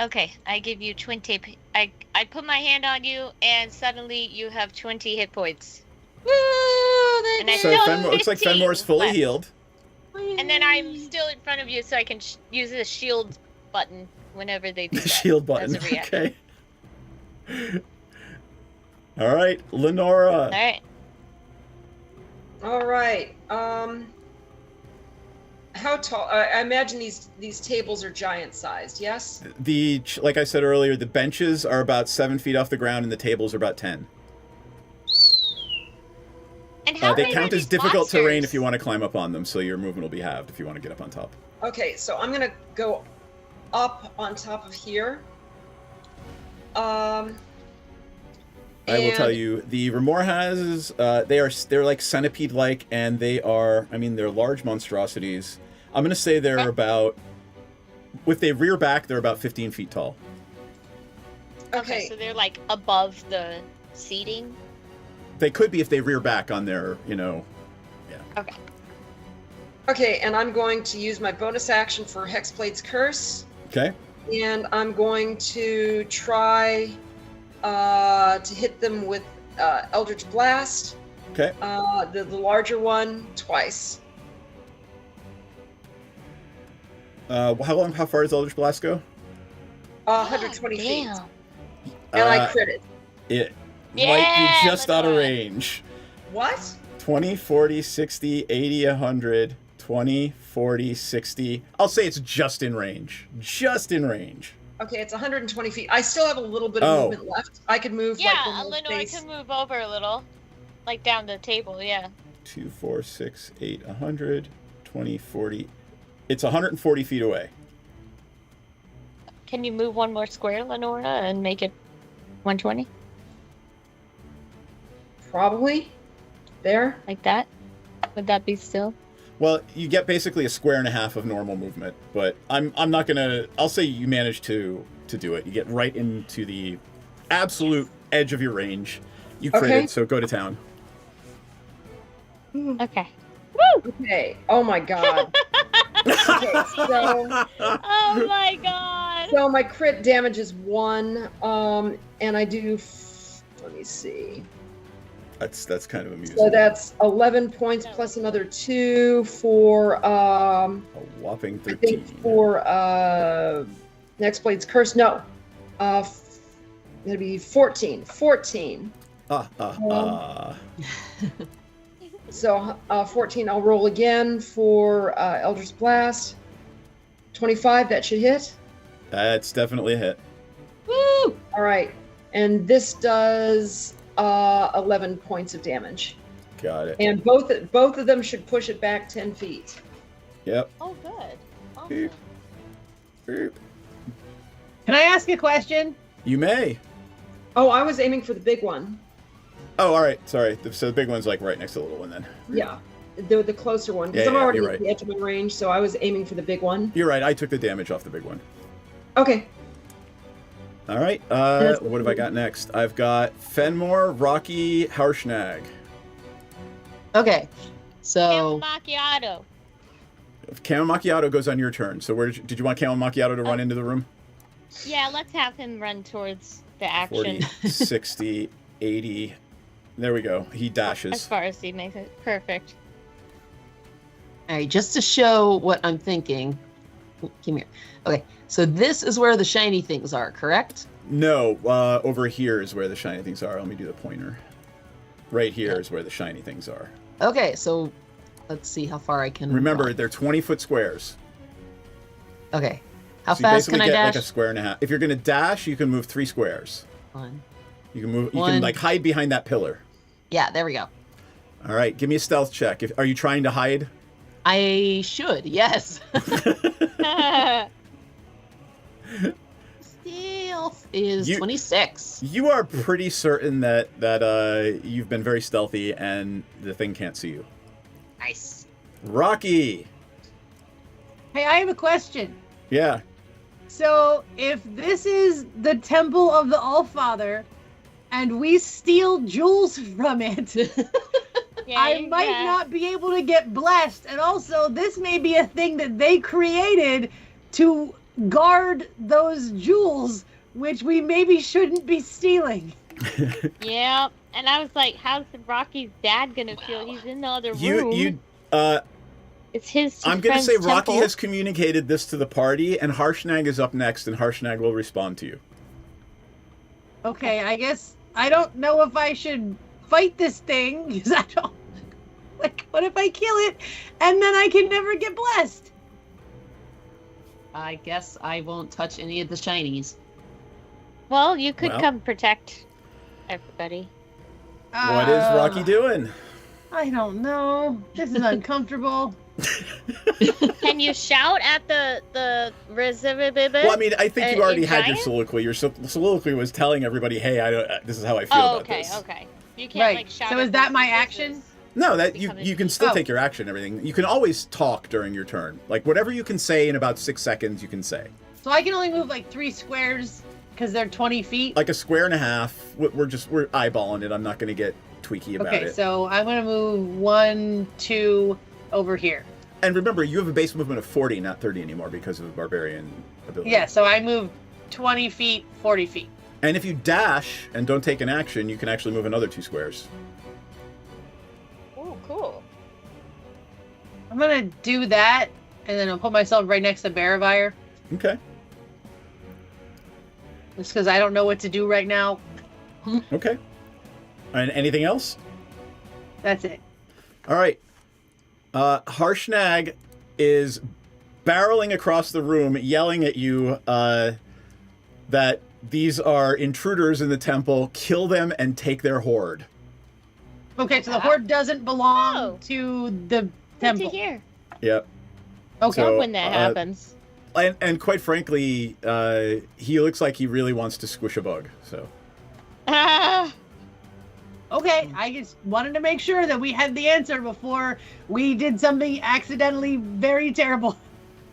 Okay, I give you 20. I put my hand on you, and suddenly you have 20 hit points. Woo! And I So still have Fenmore, looks like 15 Fenmore's fully left. healed. And then I'm still in front of you, so I can use the shield button whenever they do The that shield button. as a reaction. Okay. All right, Lenora. All right. All right. How tall? I imagine these tables are giant sized. Yes. Like I said earlier, the benches are about 7 feet off the ground, and the tables are about 10. And how They big count are as these difficult monsters? terrain if you want to climb up on them, so your movement will be halved if you want to get up on top. Okay, so I'm gonna go up on top of here. I will tell you, the Remorhazes, they're like centipede-like, and they're large monstrosities. I'm gonna say they're about, with a rear back, they're about 15 feet tall. Okay, so they're like above the seating. They could be if they rear back on their, Okay. Okay, and I'm going to use my bonus action for Hexblade's Curse, Okay. and I'm going to try to hit them with Eldritch Blast. Okay. The larger one twice. How far does Eldritch Blast go? 120 feet. Damn. And I critted. It Yeah, might be just out of Lenora. range. What? 20, 40, 60, 80, 100, 20, 40, 60. I'll say it's just in range. Just in range. Okay, it's 120 feet. I still have a little bit of Oh. movement left. I could move Yeah, like one more Lenora space. can move over a little, like down the table. Yeah. 2, 4, 6, 8, 100, 20, 40. It's 140 feet away. Can you move one more square, Lenora, and make it 120? Probably. There. Like that? Would that be still? Well, you get basically a square and a half of normal movement, but I'm not gonna. I'll say you manage to do it. You get right into the absolute edge of your range. You critted, Okay. so go to town. Okay. Okay. Oh my god. Okay, so Oh my god. so my crit damage is 1, and I do. Let me see. That's kind of amusing. So that's 11 points plus another 2 for a whopping I 13. think for Hexblade's Curse. No, it'd be 14. 14. So 14. I'll roll again for Eldritch Blast. 25. That should hit. That's definitely a hit. Woo! All right, and this does 11 points of damage. Got it. And both of them should push it back 10 feet. Yep. Oh, good. Awesome. Beep. Beep. Can I ask a question? You may. Oh, I was aiming for the big one. Oh, all right. Sorry. So the big one's like right next to the little one then. Yeah. the closer one because Yeah, I'm already you're at right. the edge of my range, so I was aiming for the big one. You're right. I took the damage off the big one. Okay. All right. What have I got next? I've got Fenmore, Rocky, Harshnag. Okay. So Macchiato. Camo Macchiato goes on your turn. So where did you want Camo Macchiato to run into the room? Yeah, let's have him run towards the action. 40, 60, 80. There we go. He dashes. As far as he makes it. Perfect. All right, just to show what I'm thinking. Come here. Okay, so this is where the shiny things are, correct? No, over here is where the shiny things are. Let me do the pointer. Right here is where the shiny things are. Okay, so let's see how far I can Remember, run. they're 20-foot squares. Okay. How So fast you can basically I get dash? like a square and a half. If you're going to dash, you can move 3 squares. One. You can move. You One. can like hide behind that pillar. Yeah, there we go. All right, give me a stealth check. Are you trying to hide? I should, yes. Stealth is 26. You are pretty certain that you've been very stealthy and the thing can't see you. Nice. Rocky. Hey, I have a question. Yeah. So, if this is the Temple of the Allfather, and we steal jewels from it, I might not be able to get blessed. And also, this may be a thing that they created to guard those jewels, which we maybe shouldn't be stealing. Yeah, and I was like, how's Rocky's dad gonna feel? He's in the other room. It's his. I'm going to say Rocky temple. has communicated this to the party, and Harshnag is up next, and Harshnag will respond to you. Okay, I guess I don't know if I should fight this thing, because I don't... Like, what if I kill it, and then I can never get blessed? I guess I won't touch any of the shinies. Well, you could Well. come protect everybody. What is Rocky doing? I don't know. This is uncomfortable. Can you shout at the Well, I mean, I think you already had your giant? soliloquy. Your soliloquy was telling everybody, "Hey, this is how I feel Oh, about okay, this." okay. You can't Right. like shout. So at is that them my because action? No, that you can still Oh. take your action and everything. You can always talk during your turn. Like whatever you can say in about 6 seconds, you can say. So I can only move like 3 squares because they're 20 feet. Like a square and a half. We're eyeballing it. I'm not going to get tweaky about Okay, it. so I'm gonna move 1, 2 over here. And remember, you have a base movement of 40, not 30 anymore because of the barbarian ability. Yeah, so I move 20 feet, 40 feet. And if you dash and don't take an action, you can actually move another 2 squares. Oh, cool. I'm gonna do that, and then I'll put myself right next to Baravire, Okay. just because I don't know what to do right now. Okay. And anything else? That's it. All right. Harshnag is barreling across the room, yelling at you that these are intruders in the temple. Kill them and take their hoard. Okay, so the horde doesn't belong to the temple. Good to hear. Yep. Okay. So, When that happens. And quite frankly, he looks like he really wants to squish a bug. So. Okay, I just wanted to make sure that we had the answer before we did something accidentally very terrible.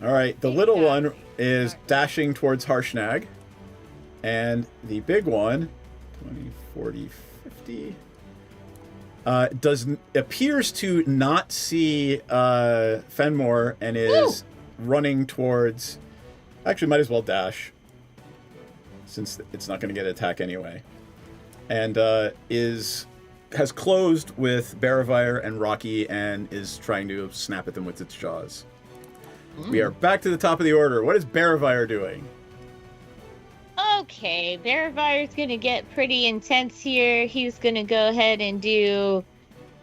All right. The little one is dashing towards Harshnag. And the big one, 20, 40, 50, appears to not see Fenmore and is running towards... Actually, might as well dash, since it's not going to get an attack anyway. And has closed with Baravire and Rocky and is trying to snap at them with its jaws. We are back to the top of the order. What is Baravire doing? Okay, Baravire's gonna get pretty intense here. He's gonna go ahead and do,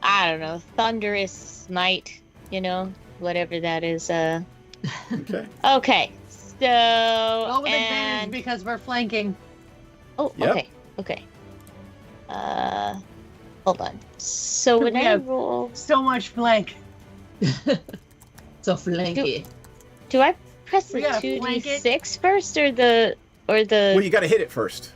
I don't know, Thunderous Smite, whatever that is. Okay. Okay, so... Go with advantage because we're flanking. Oh, Yep. okay. Hold on. So when We I have roll... so much flank. So flanky. Do I press the We gotta flank it. 2d6 first or the... Well, you got to hit it first.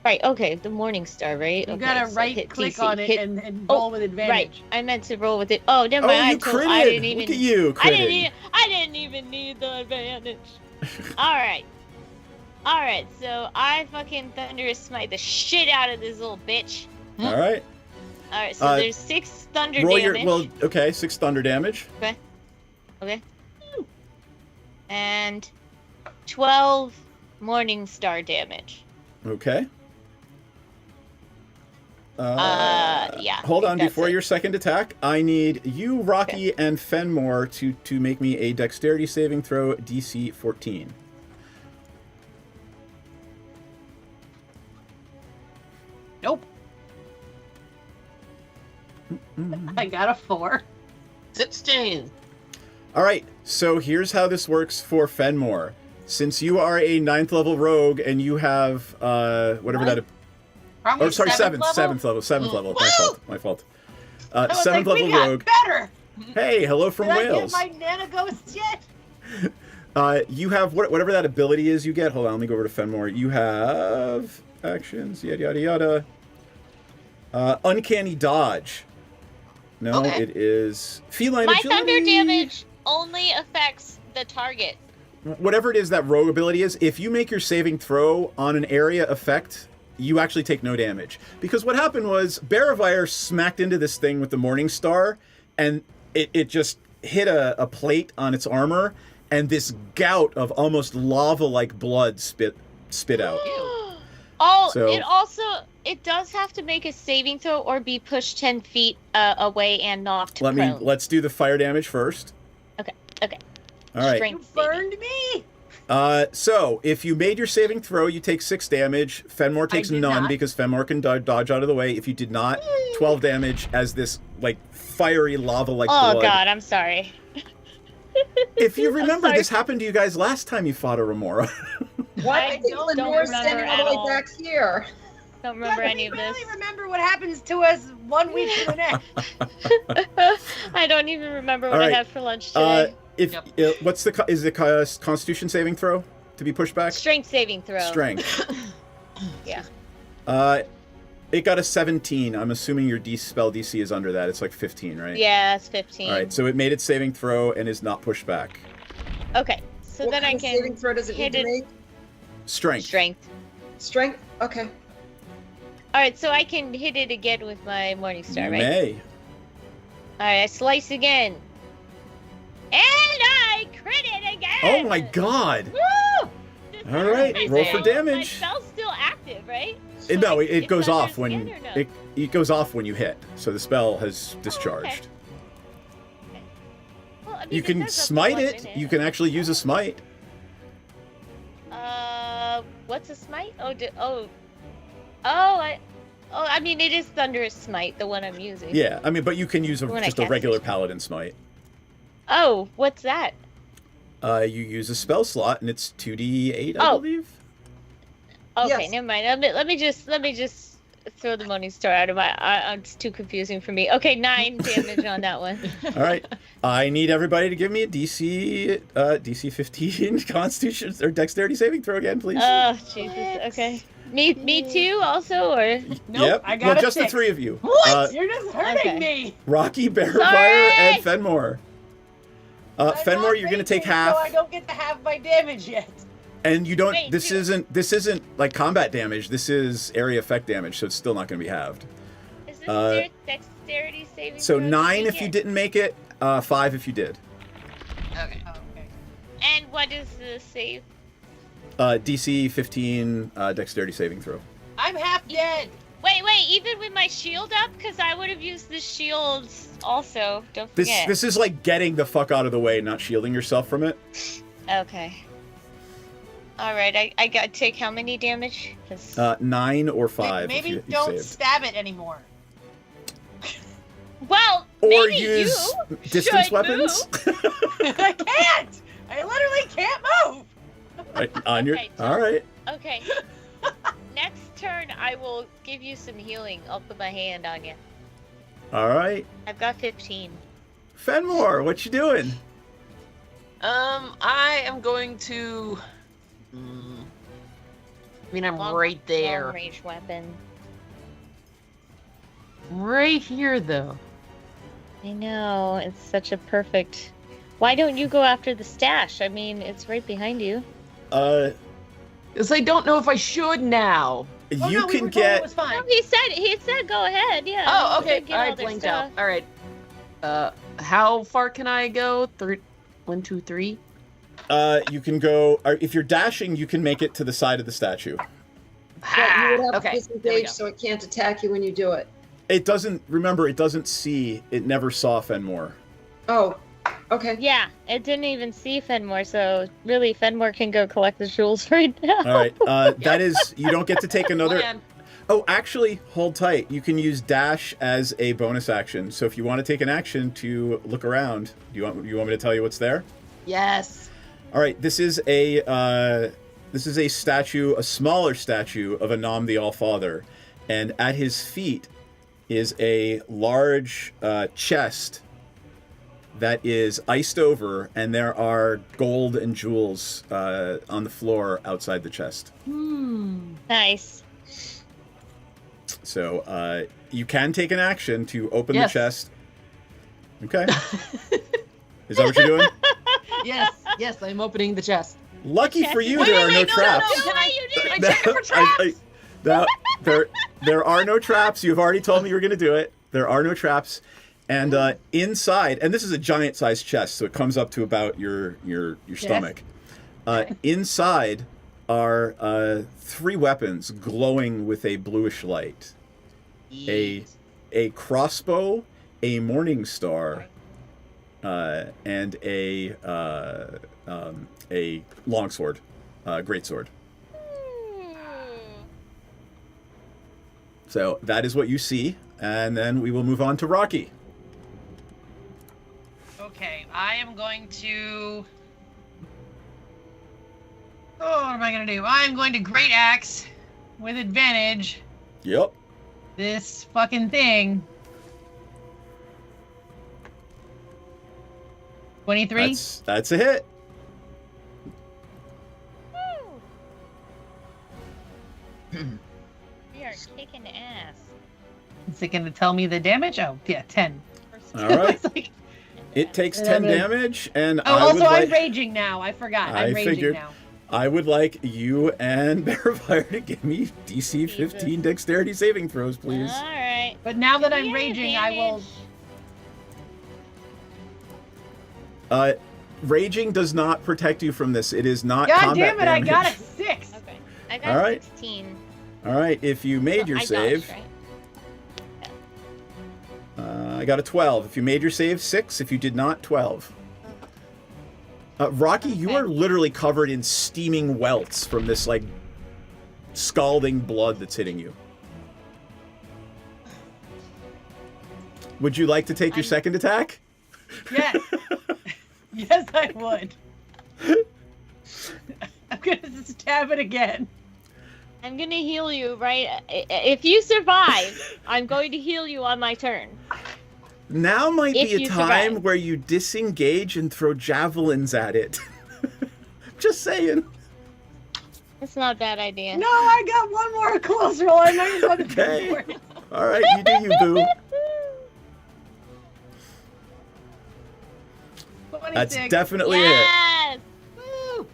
Right, okay, the Morning Star, right? You Okay, gotta so right hit click DC, on it hit- and roll with advantage. Right, I meant to roll with it. Oh, never mind. you critted. I didn't even. Look at you, I didn't. critting. I didn't even need the advantage. All right. All right. So I fucking thunderous smite the shit out of this little bitch. All right. All right. So there's 6 thunder Roll damage. okay, 6 thunder damage. Okay. Okay. And 12 Morning Star damage. Okay. Yeah. Hold I on, think before that's your second attack, I need you, Rocky, and Fenmore to make me a dexterity saving throw DC 14. Nope. I got a 4. 16. All right, so here's how this works for Fenmore. Since you are a 9th level rogue and you have whatever that. Probably Oh, sorry, 7th level. 7th level. My fault. 7th level rogue. Better. Hey, hello from Did Wales. I get my nana ghost yet? You have whatever that ability is you get. Hold on, let me go over to Fenmore. You have actions, yada yada yada. Uncanny dodge. No, Okay. it is feline My agility. thunder damage only affects the target. Whatever it is that rogue ability is, if you make your saving throw on an area effect, you actually take no damage. Because what happened was Baravire smacked into this thing with the Morning Star, and it just hit a plate on its armor, and this gout of almost lava-like blood spit out. Oh, So- it does have to make a saving throw or be pushed 10 feet away and knocked prone. Let's do the fire damage first. Okay. All right. Strength Burned me. So if you made your saving throw, you take 6 damage. Fenmore takes did none not. because Fenmore can dodge out of the way. If you did not, 12 damage as this like fiery lava-like Oh blood. god, I'm sorry. If you remember, sorry. this happened to you guys last time you fought a Remora. Why I I think don't Lenore's remember standing at all the all. way back here? Don't remember Yeah, any of we this. really remember what happens to us 1 week to the next. I don't even remember what All right. I had for lunch today. What's the Constitution saving throw to be pushed back? Strength saving throw. Strength. Yeah. It got a 17. I'm assuming your spell DC is under that. It's like 15, right? Yeah, it's 15. All right, so it made its saving throw and is not pushed back. Okay, so What then kind I of can saving throw does it need hit to it. make? Strength. Strength? Okay. All right, so I can hit it again with my Morning Star, You right? may. All right, I slice again. And I crit it again! Oh my god! Woo! All right, roll for My damage. spell's still active, right? No, it goes thunders off when again or no? it goes off when you hit. So the spell has discharged. Well, I mean, You it can does have smite blood it. in You can actually use a smite. What's a smite? I mean, it is Thunderous Smite, the one I'm using. Yeah, I mean, but you can use When I just a cast regular paladin smite. Oh, what's that? You use a spell slot, and it's 2d8, I Oh. believe. Okay, Yes. never mind. Let me just throw the Morning Star out of my. It's too confusing for me. Okay, 9 damage on that one. All right, I need everybody to give me a DC 15 Constitution or Dexterity saving throw again, please. Oh Jesus. Okay. Me too. Also, or Yep. I got well, a just the 6. 3 of you. What? You're just hurting okay. me. Rocky, Sorry! Baravire, and Fenmore. I'm Fenmore, not you're gonna raging, take half. So I don't get to have my damage yet. And you don't. Wait, this isn't like combat damage. This is area effect damage, so it's still not going to be halved. is this Dexterity saving? So throw? 9 Did if we you get- didn't make it. 5 if you did. Okay. And what is the save? DC 15 Dexterity saving throw. I'm half dead. Wait. Even with my shield up, because I would have used the shield also. Don't This forget. this is like getting the fuck out of the way, not shielding yourself from it. Okay. All right. I got to take how many damage? 'Cause- 9 or 5. Maybe if you don't saved. stab it anymore. well, Or maybe use you distance should weapons. I can't. I literally can't move. Right, on your. Okay, so- All right. Okay. Next turn, I will give you some healing. I'll put my hand on you. All right. I've got 15. Fenmore, what you doing? I am going to mean, I'm right there. Long-range weapon. Right here, though. I know, it's such a perfect... Why don't you go after the stash? I mean, it's right behind you. Because I don't know if I should now. You can get... It was fine. No, he said go ahead, yeah. Oh, You okay. can get I all their blinked out. stuff. All right. How far can I go? 1, 2, 3? You can go... If you're dashing, you can make it to the side of the statue. But you would have Okay, to there we disengage go. so it can't attack you when you do it. It doesn't... Remember, it doesn't see... It never saw Fenmore. Oh, okay. Yeah, it didn't even see Fenmore, so really, Fenmore can go collect the jewels right now. All right. That is... You don't get to take another... Plan. Oh, actually, hold tight. You can use dash as a bonus action. So if you want to take an action to look around, you want me to tell you what's there? Yes. All right. This is a statue, a smaller statue of Anam the All-Father, and at his feet is a large chest that is iced over, and there are gold and jewels on the floor outside the chest. Nice. So you can take an action to open Yes. the chest. Okay. Is that what you're doing? Yes, I'm opening the chest. Lucky for you, there are no traps. Can I check for traps? There are no traps. You've already told me you were going to do it. There are no traps. And inside, and this is a giant-sized chest, so it comes up to about your stomach. Inside are 3 weapons glowing with a bluish light. A crossbow, a morning star, and a longsword, greatsword. So that is what you see, and then we will move on to Rocky. Okay, I am going to... Oh, what am I going to do? I'm going to Great Axe with advantage Yep. this fucking thing. 23? That's a hit. We are kicking ass. Is it going to tell me the damage? Oh, yeah, 10. All right. Like, It takes 10 damage, and oh, I would also, I'm like... raging now. I forgot. I'm raging figured. now. I would like you and Bearfire to give me DC 15 dexterity saving throws, please. All right. But now that I'm raging, I will... Raging does not protect you from this. It is not God combat damn it, damage. I got a 6. Okay. I got All right. 16. All right, if you made your I save... dodged, right? I got a 12. If you made your save, 6. If you did not, 12. Rocky, you are literally covered in steaming welts from this, like, scalding blood that's hitting you. Would you like to take your second attack? Yes. Yes, I would. I'm going to stab it again. I'm gonna heal you, right? If you survive, I'm going to heal you on my turn. Now might If be a you time survive. where you disengage and throw javelins at it. Just saying. That's not a bad idea. No, I got one more close roll. I might as well just Okay. go for it. All right, you do you, boo. 26. That's definitely it. Yes! Woo!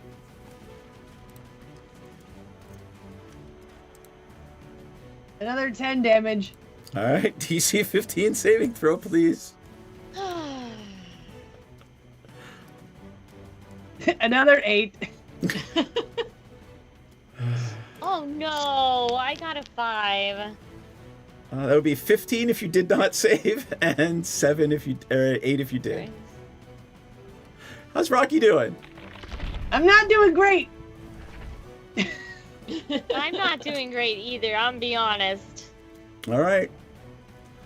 Another 10 damage. All right, DC 15 saving throw, please. Another 8. Oh no, I got a 5. That would be 15 if you did not save, and 7 if you, or 8 if you did. How's Rocky doing? I'm not doing great. I'm not doing great either, I'm be honest. All right.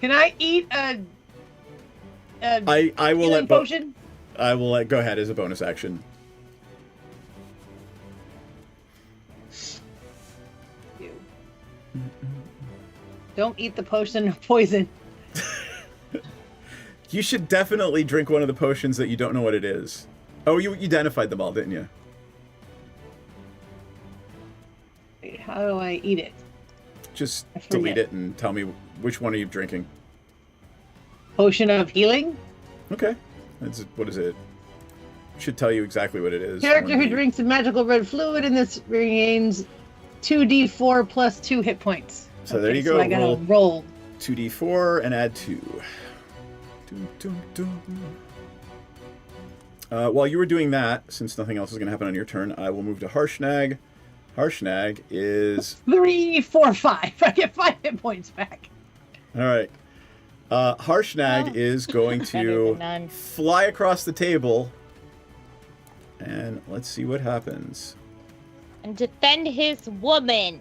Can I eat a I will healing let potion? I will let go ahead as a bonus action. Don't eat the potion of poison. You should definitely drink one of the potions that you don't know what it is. Oh, you identified them all, didn't you? How do I eat it? Just delete it and tell me which one are you drinking. Potion of healing? Okay. What is it? Should tell you exactly what it is. Character who drinks a magical red fluid in this regains 2d4 plus 2 hit points. So there you go. So I gotta roll 2d4 and add 2. While you were doing that, since nothing else is going to happen on your turn, I will move to Harshnag. Harshnag is 3, 4, 5. I get 5 hit points back. all right. Harshnag is going to fly across the table, and let's see what happens. And defend his woman.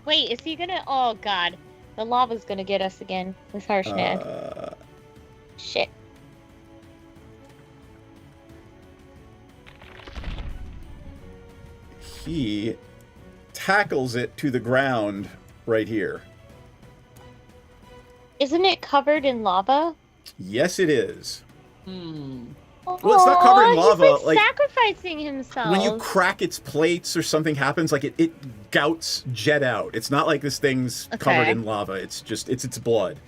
Wait, is he gonna? Oh God, the lava's gonna get us again with Harshnag. Shit. He tackles it to the ground right here. Isn't it covered in lava? Yes, it is. Well, it's not covered in lava. He's like sacrificing himself. When you crack its plates or something happens, like it gouts jet out. It's not like this thing's covered in lava. It's just it's its blood.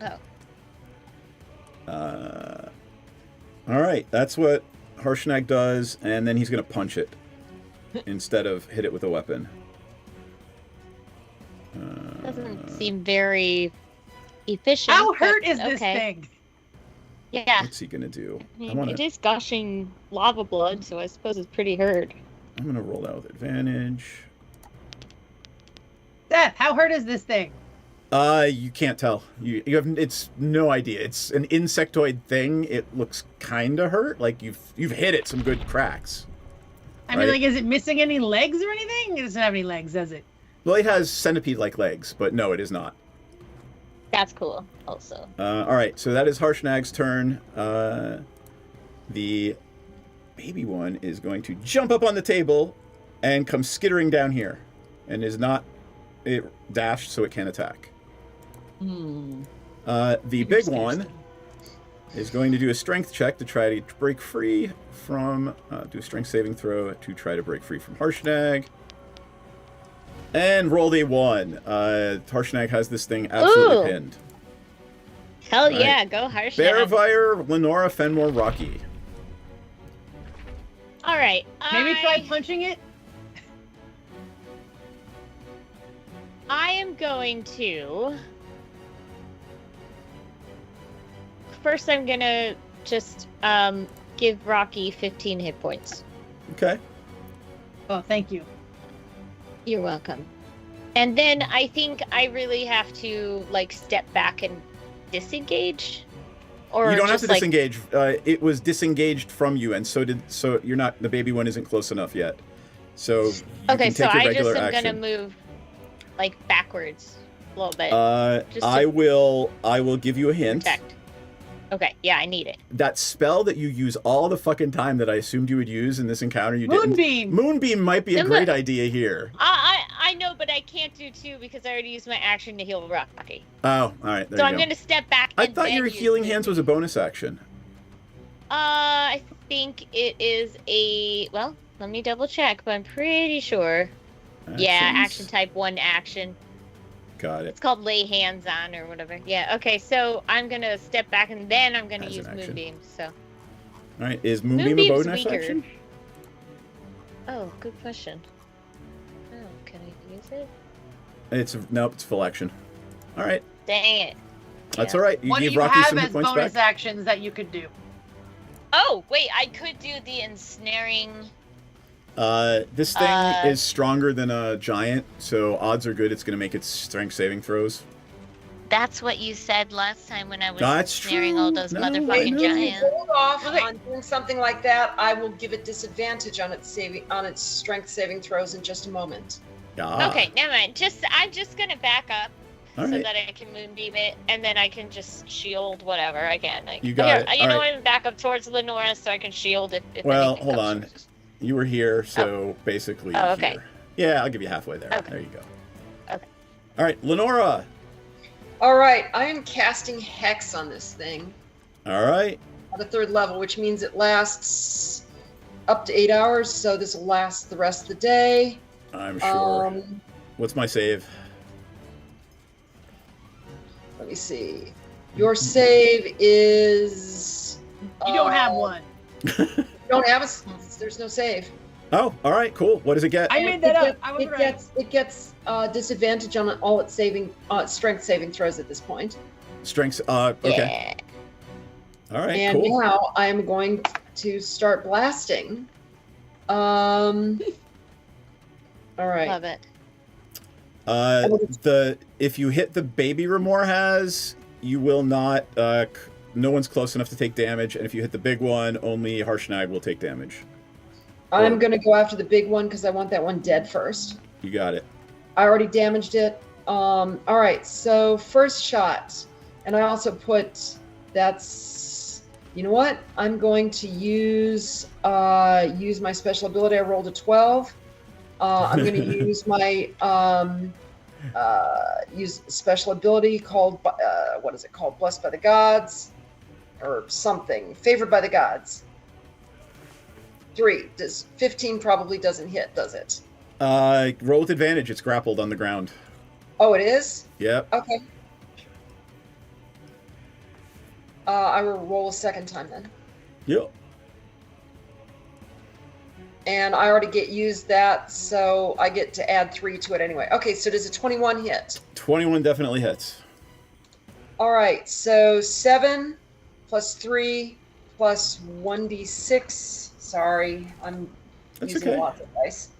Oh. All right, that's what Harshnag does, and then he's gonna punch it instead of hit it with a weapon. Doesn't seem very efficient. How hurt is this thing? Yeah. What's he gonna do? I mean, it is gushing lava blood, so I suppose it's pretty hurt. I'm gonna roll that with advantage. Seth, how hurt is this thing? You can't tell. You have it's no idea. It's an insectoid thing. It looks kind of hurt. Like you've hit it some good cracks. I mean, like, is it missing any legs or anything? It doesn't have any legs, does it? Well, it has centipede-like legs, but no, it is not. That's cool, also. All right, so that is Harshnag's turn. The baby one is going to jump up on the table and come skittering down here, and is not dashed, so it can't attack. The big one is going to do a strength check to try to break free from, do a strength saving throw to try to break free from Harshnag. And rolled a 1. Harshnag has this thing absolutely pinned. Hell yeah, go Harshnag. Bearvire, Lenora, Fenmore, Rocky. Alright. Maybe try punching it? I am going to... First, I'm gonna just give Rocky 15 hit points. Okay. Oh, thank you. You're welcome. And then I think I really have to like step back and disengage. Or you don't have to like... disengage. It was disengaged from you, and so you're not. The baby one isn't close enough yet. So you okay, can so take your I regular just am action. gonna move like backwards a little bit. I will give you a hint. Protect. Okay, yeah, I need it. That spell that you use all the fucking time that I assumed you would use in this encounter, you didn't. Moonbeam! Moonbeam might be a great idea here. I know, but I can't do 2 because I already used my action to heal Rocky. Oh, all right. There So you I'm go. going to step back. I thought your healing hands was a bonus action. I think it is a... Well, let me double check, but I'm pretty sure. Yeah, action type 1 action. Got it. It's called lay hands on or whatever. Yeah, okay, so I'm going to step back and then I'm going to As use an action. Moonbeam, so... All right. Is Moonbeam a Moonbeam's bonus weaker. action? Oh, good question. Oh, can I use it? Nope. It's full action. All right. Dang it. That's all right. You What do give you Rocky have some hit as points bonus back. actions that you could do? Oh, wait, I could do the ensnaring... This thing is stronger than a giant, so odds are good it's going to make its strength saving throws. That's what you said last time when I was That's snaring true. all those No, motherfucking If you giants. hold off on doing something like that, I will give it disadvantage on its strength saving throws in just a moment. Okay, never mind. I'm just gonna back up All so right. that I can moonbeam it, and then I can just shield whatever I can. Like, You got here, it. You All know, right. I'm back up towards Lenora so I can shield if Well, anything hold comes on. You were here, so basically Oh, okay. here. Yeah, I'll give you halfway there. Okay. There you go. Okay. All right, Lenora. All right, I am casting Hex on this thing All right. at a 3rd level, which means it lasts up to 8 hours, so this will last the rest of the day. I'm sure. What's my save? Let me see. Your save is. You don't have one. You don't have there's no save. Oh, all right, cool. What does it get? I made that up. I was right. It gets disadvantage on all its strength saving throws at this point. Strengths. Okay. Yeah. All right. And cool. now I'm going to start blasting. All right. Love it. If you hit the baby Remor has, you will not. No one's close enough to take damage, and if you hit the big one, only Harshnag will take damage. I'm going to go after the big one because I want that one dead first. You got it. I already damaged it. All right, so first shot, and I also put. That's. You know what? I'm going to use my special ability. I rolled a 12. I'm going to use my use special ability called what is it called? Blessed by the Gods, or something. Favored by the Gods. 3. Does 15 probably doesn't hit, does it? Roll with advantage. It's grappled on the ground. Oh, it is? Yep. Okay. I will roll a second time then. Yep. And I already used that, so I get to add 3 to it anyway. Okay, so does a 21 hit? 21 definitely hits. All right, so 7 plus 3 plus 1d6. Sorry, I'm using lots of dice.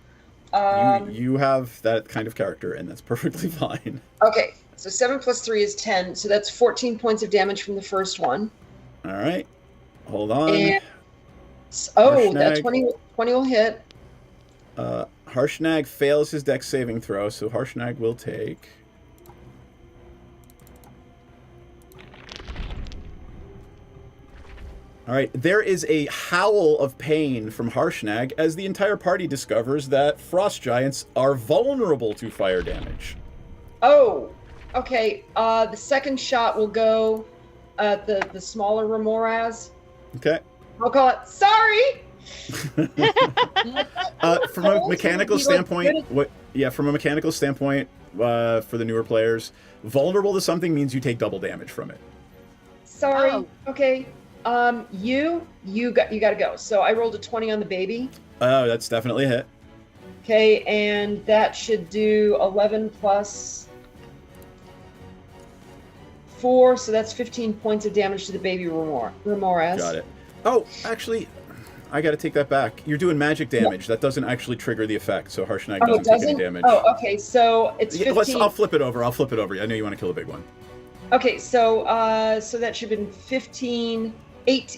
You have that kind of character, and that's perfectly fine. Okay, so 7 plus 3 is 10, so that's 14 points of damage from the first one. All right, hold on. And, that 20 will hit. Harshnag fails his dex saving throw, so Harshnag will take... All right, there is a howl of pain from Harshnag as the entire party discovers that frost giants are vulnerable to fire damage. Oh, okay. The second shot will go at the smaller Remoraz. Okay. I'll call it, sorry! From a mechanical standpoint, from a mechanical standpoint, for the newer players, vulnerable to something means you take double damage from it. Sorry. Oh. Okay. You got to go. So I rolled a 20 on the baby. Oh, that's definitely a hit. Okay, and that should do 11 plus 4, so that's 15 points of damage to the baby Remoraz. Got it. Oh, actually, I got to take that back. You're doing magic damage. That doesnn't actually trigger the effect, so Harshnag doesn't take any damage. Oh, okay, so it's 15. I'll flip it over. I know you want to kill a big one. Okay, so that should have been 15...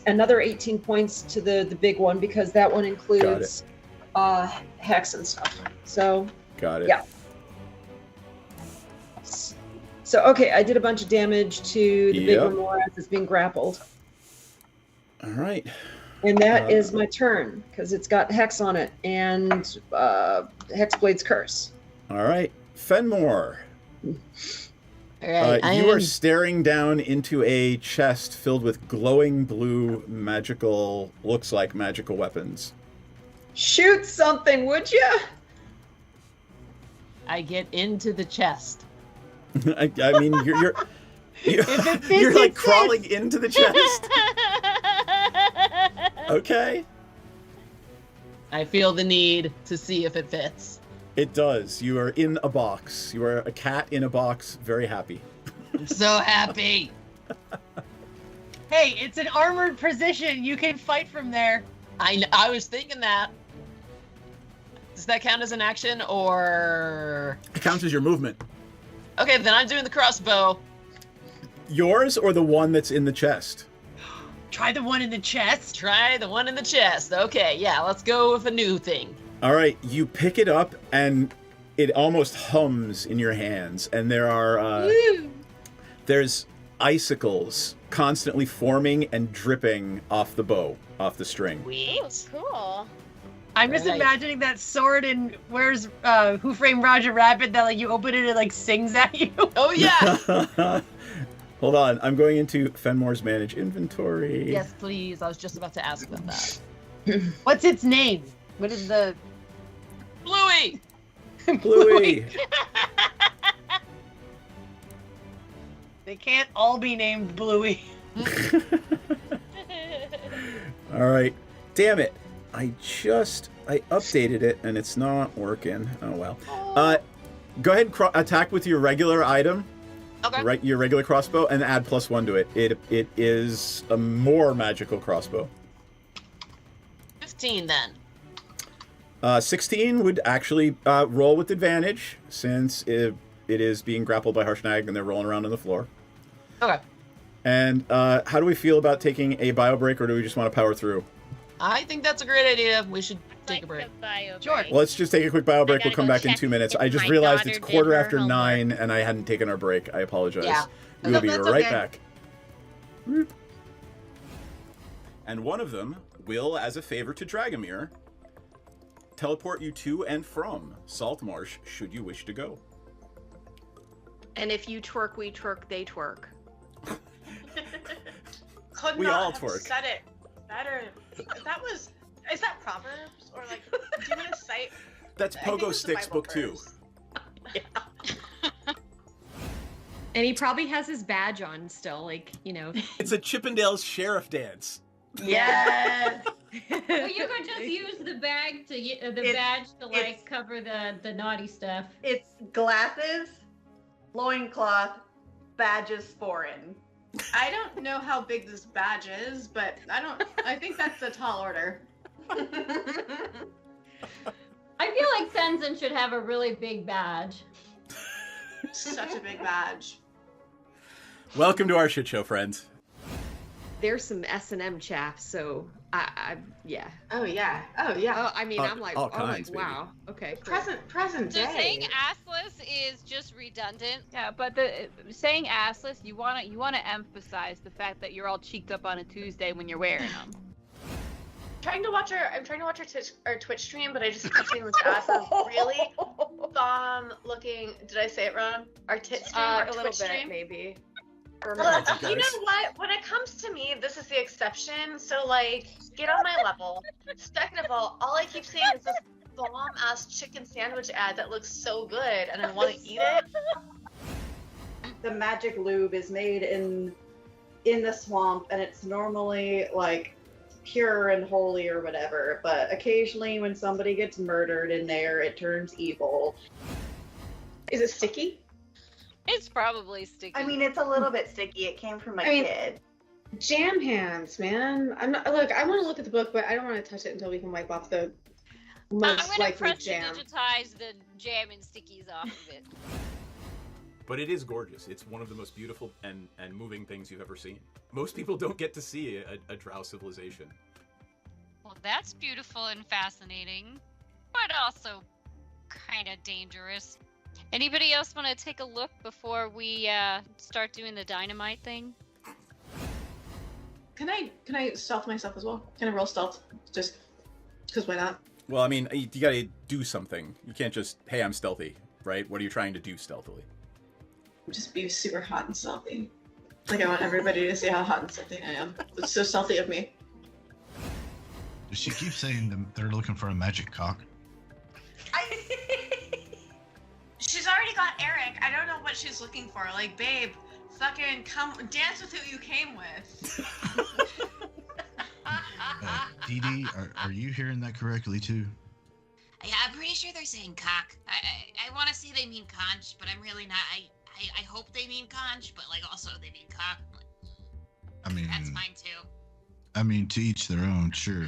another 18 points to the big one because that one includes hex and stuff. So got it. Yeah. So okay, I did a bunch of damage to the big Remoraz that's being grappled. All right. And that is my turn because it's got hex on it and Hexblade's Curse. All right, Fenmore. Right, you are staring down into a chest filled with glowing blue looks like magical weapons. Shoot something, would you? I get into the chest. I mean, you're like crawling into the chest. Okay. I feel the need to see if it fits. It does. You are in a box. You are a cat in a box, very happy. I'm so happy. Hey, it's an armored position. You can fight from there. I was thinking that. Does that count as an action, or... It counts as your movement. Okay, then I'm doing the crossbow. Yours or the one that's in the chest? Try the one in the chest. Try the one in the chest. Okay, yeah, let's go with a new thing. All right, you pick it up, and it almost hums in your hands, and there's icicles constantly forming and dripping off the bow, off the string. Sweet. Cool. I'm just imagining that sword in Where's Who Framed Roger Rabbit that like you open it and it like sings at you. Oh yeah. Hold on, I'm going into Fenmore's manage inventory. Yes, please. I was just about to ask about that. What's its name? What is the... Bluey! Bluey. They can't all be named Bluey. All right. Damn it. I updated it and it's not working. Oh well. Go ahead and attack with your regular item. Okay. Your regular crossbow and add +1 to it. It is a more magical crossbow. 15 then. 16 would actually roll with advantage since it is being grappled by Harshnag and they're rolling around on the floor. Okay. And how do we feel about taking a bio break, or do we just want to power through? I think that's a great idea. We should take a break. Sure. Let's just take a quick bio break. We'll come back in 2 minutes. I just realized it's daughter did her 9:15 and I hadn't taken our break. I apologize. Yeah. We will be That's right okay. back. And one of them will, as a favor to Dragomir, teleport you to and from Saltmarsh should you wish to go. And if you twerk, we twerk, they twerk. Could We not all have twerk. said it better. Is that Proverbs? Or like, do you want to cite? That's I think Pogo it's the Sticks Bible book 2. verse. And he probably has his badge on still, like, you know. It's a Chippendales sheriff dance. Yes. Well, you could just use the badge to like cover the naughty stuff. It's glasses, loincloth, badges foreign. I don't know how big this badge is, but I think that's a tall order. I feel like Senzen should have a really big badge. Such a big badge. Welcome to our shit show, friends. There's some S&M chaff, so yeah. Oh yeah. Oh yeah. Oh, I mean, I'm like, all kinds, baby. wow. Okay. Cool. Present So day. saying assless is just redundant. Yeah, but the saying assless, you wanna emphasize the fact that you're all cheeked up on a Tuesday when you're wearing them. I'm trying to watch our Twitch stream, but I just keep seeing this ass of really bomb looking. Did I say it wrong? Our tit stream, our A little Twitch bit, stream. maybe. You know what? When it comes to me, this is the exception. So like, get on my level. Second of all I keep seeing is this bomb ass chicken sandwich ad that looks so good, and I want to eat it. The magic lube is made in the swamp, and it's normally like pure and holy or whatever, but occasionally when somebody gets murdered in there, it turns evil. Is it sticky? It's probably sticky. I mean, it's a little bit sticky. It came from a kid. Jam hands, man. I'm not. Look, I want to look at the book, but I don't want to touch it until we can wipe off the most I'm gonna likely press jam. to digitize the jam and stickies off of it. But it is gorgeous. It's one of the most beautiful and moving things you've ever seen. Most people don't get to see a drow civilization. Well, that's beautiful and fascinating, but also kind of dangerous. Anybody else want to take a look before we start doing the dynamite thing? Can I stealth myself as well? Can I roll stealth? Just because why not? Well, I mean, you gotta do something. You can't just, hey, I'm stealthy, right? What are you trying to do stealthily? Just be super hot and stealthy. Like I want everybody to see how hot and stealthy I am. It's so stealthy of me. Does she keep saying they're looking for a magic cock? She's already got Eric. I don't know what she's looking for. Like, babe, fucking come dance with who you came with. Dee Dee, are you hearing that correctly too? Yeah, I'm pretty sure they're saying cock. I want to say they mean conch, but I'm really not. I hope they mean conch, but like also they mean cock. I mean, That's fine too. I mean, to each their own, sure.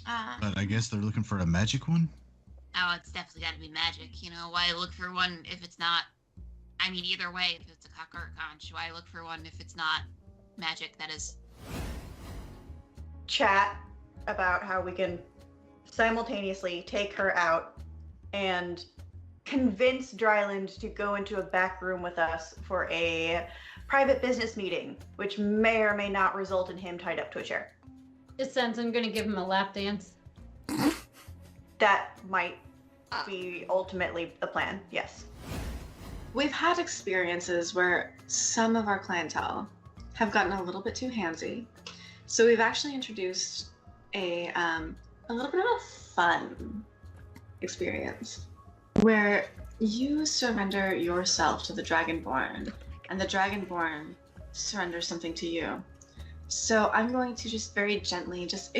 But I guess they're looking for a magic one? Oh, it's definitely got to be magic. You know, why look for one if it's not? I mean, either way, if it's a cock or a conch, why look for one if it's not magic? That is. Chat about how we can simultaneously take her out and convince Dryland to go into a back room with us for a private business meeting, which may or may not result in him tied up to a chair. Is Senzen gonna give him a lap dance? That might be ultimately the plan, yes. We've had experiences where some of our clientele have gotten a little bit too handsy. So we've actually introduced a little bit of a fun experience. where you surrender yourself to the Dragonborn, and the Dragonborn surrenders something to you. So I'm going to just very gently, it's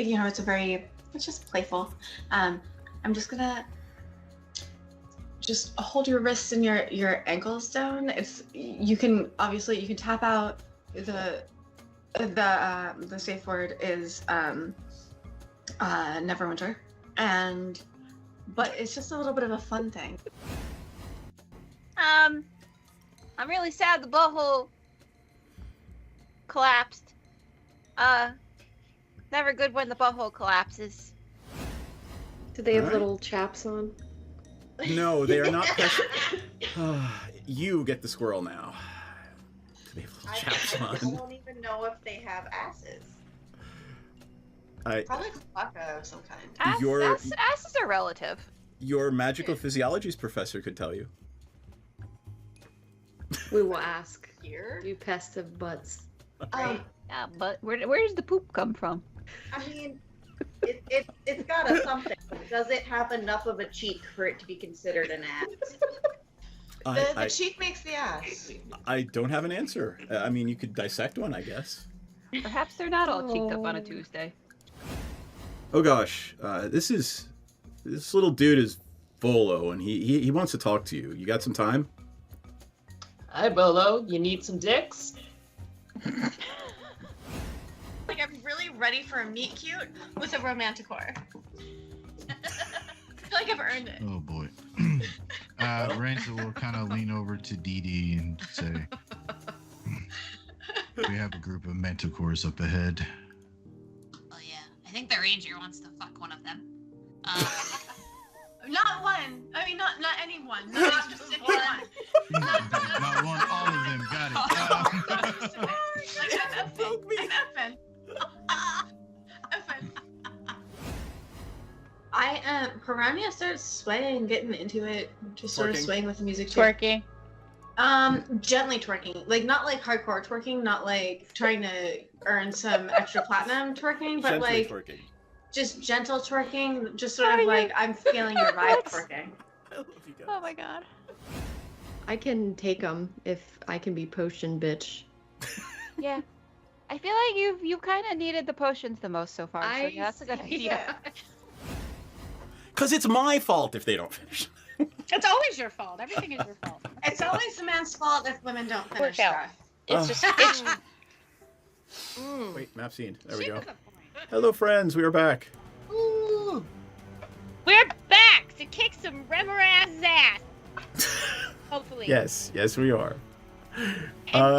just playful. I'm just gonna just hold your wrists and your ankles down. You can tap out. The safe word is Neverwinter, but it's just a little bit of a fun thing. I'm really sad the butthole collapsed. Never good when the butthole collapses. Do they have Alright. little chaps on? No, they are not. You get the squirrel now. They have little chaps I on. don't even know if they have asses. Probably Klaka of some kind. Asses are relative. Your magical physiologies professor could tell you. We will ask. Here? You pest of butts. Yeah, but where does the poop come from? I mean, it's got a something. Does it have enough of a cheek for it to be considered an ass? The cheek makes the ass. I don't have an answer. I mean, you could dissect one, I guess. Perhaps they're not all cheeked up on a Tuesday. Oh gosh, this little dude is Volo, and he wants to talk to you. You got some time? Hi, Bolo. You need some dicks? Like, I'm really ready for a meet cute with a romanticore. I feel like I've earned it. Oh boy. Ranza will kind of lean over to Dee Dee and say, "We have a group of manticores up ahead." Oh yeah, I think the ranger wants to fuck one of them. Not one. I mean, not anyone. Not just anyone. Not one, all of them. Got it. I'm effing. Piranha starts swaying, getting into it, just sort of Twerking. swaying with the music too. Twerking. Gently twerking. Like, not like hardcore twerking, not like trying to earn some extra platinum twerking, but Gently like twerking. just gentle twerking, just sort of like I'm feeling your vibe twerking. Oh my god. I can take them if I can be potion bitch. Yeah. I feel like you kind of needed the potions the most so far. So yeah, that's a good idea. Because it's my fault if they don't finish. It's always your fault. Everything is your fault. It's always the man's fault if women don't finish Work out. stuff. It's just it's Wait, map scene. There we go. Hello, friends. We are back. Ooh. We're back to kick some Remoraz's ass. Hopefully. Yes, we are. And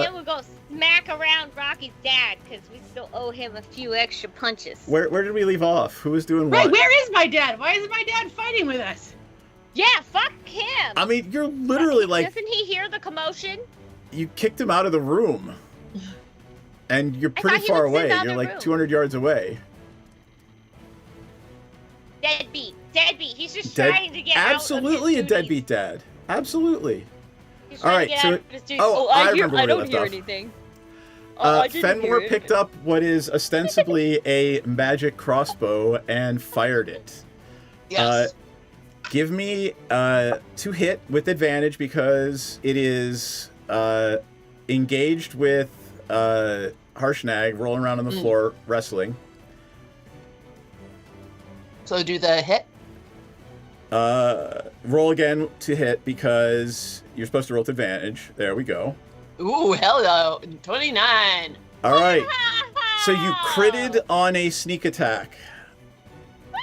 then we'll go smack around Rocky's dad because we still owe him a few extra punches. Where did we leave off? Who was doing Right, what? where is my dad? Why isn't my dad fighting with us? Yeah, fuck him. I mean, you're literally like, Doesn't he hear the commotion? you kicked him out of the room. And you're I pretty thought he far was in away. the You're other like room. 200 yards away. Deadbeat. He's just Dead- trying to get Absolutely out a of his duties. deadbeat dad. Absolutely. He's All trying right, to get so out of his duties. I remember where we don't left hear off. anything. I didn't Fenmore hear it. picked up what is ostensibly a magic crossbow and fired it. Yes. Give me 2 hit with advantage because it is engaged with Harshnag rolling around on the floor wrestling. So do the hit. Roll again to hit because you're supposed to roll with advantage. There we go. Ooh, hello. 29. All right. So you critted on a sneak attack.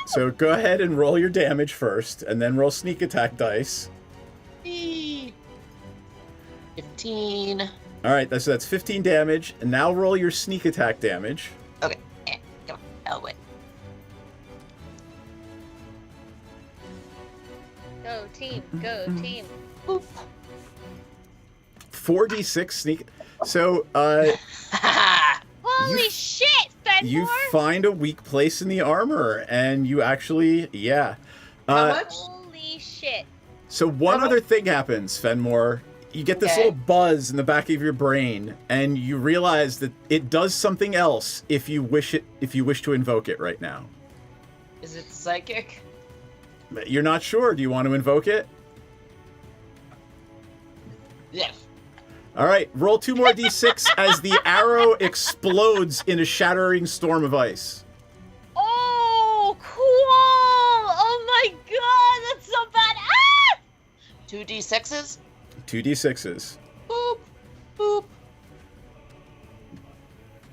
So go ahead and roll your damage first, and then roll sneak attack dice. 15. All right, so that's 15 damage, and now roll your sneak attack damage. Okay. Come on. Oh, wait. Go team. Go team. 4d6 sneak. So, Holy shit, Fenmore! you find a weak place in the armor, and you actually, yeah. Holy shit. So one other thing happens, Fenmore. You get this little buzz in the back of your brain, and you realize that it does something else if you wish to invoke it right now. Is it psychic? You're not sure. Do you want to invoke it? Yes. All right, roll 2 more d6 as the arrow explodes in a shattering storm of ice. Oh, cool! Oh my god, that's so bad. Ah! 2 d6s? 2 d6s. Boop, boop.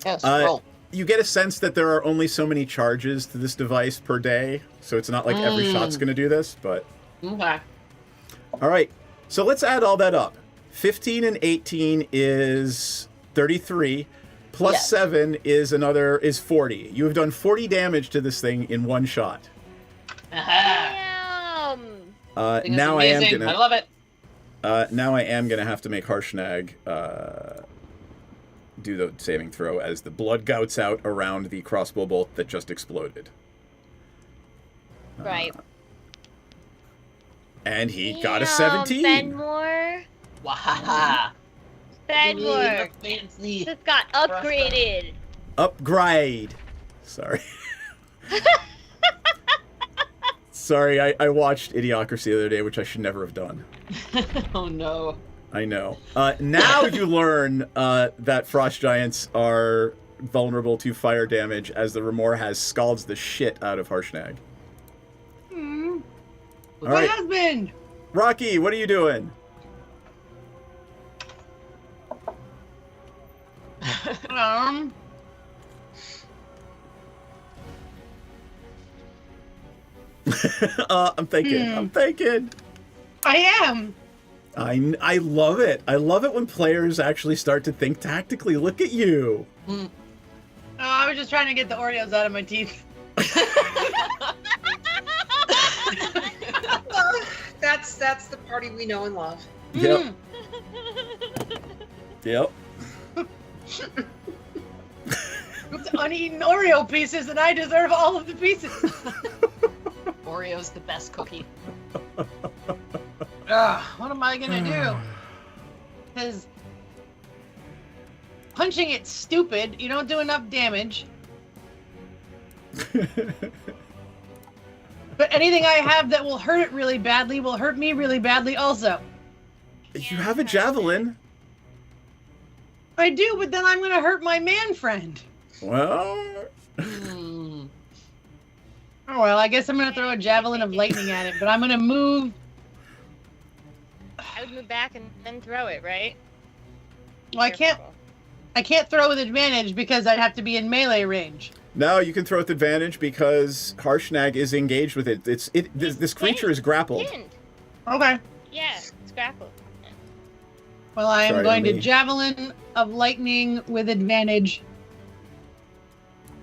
Yes, Uh, roll. You get a sense that there are only so many charges to this device per day, so it's not like every shot's going to do this, but... Okay. All right, so let's add all that up. 15 and 18 is 33, plus Yes. 7 is 40. You have done 40 damage to this thing in one shot. Damn. Now I am amazing. gonna. I love it. Now I am gonna have to make Harshnag do the saving throw as the blood gouts out around the crossbow bolt that just exploded. Right. And he got a 17. Spend more. Wow. Spend more. Fancy. Just got upgraded. Upgrade. Sorry. Sorry, I watched Idiocracy the other day, which I should never have done. Oh no. I know. Now you learn that frost giants are vulnerable to fire damage as the Remor has scalds the shit out of Harshnag. All My right, husband! Rocky, what are you doing? I'm thinking. I am. I love it. I love it when players actually start to think tactically. Look at you. Oh, I was just trying to get the Oreos out of my teeth. That's the party we know and love. Yep. Yep. It's uneaten Oreo pieces, and I deserve all of the pieces. Oreo's the best cookie. What am I gonna do? Because punching it's stupid. You don't do enough damage. But anything I have that will hurt it really badly will hurt me really badly also. You have a javelin. I do, but then I'm gonna hurt my man friend. Well. Oh well, I guess I'm gonna throw a javelin of lightning at it, but I'm gonna move. I would move back and then throw it, right? Well, I can't throw with advantage because I'd have to be in melee range. No, you can throw with advantage because Harshnag is engaged with it. This creature is grappled. Okay. Yeah, it's grappled. Well, I am Sorry, going to Emily. javelin of lightning with advantage.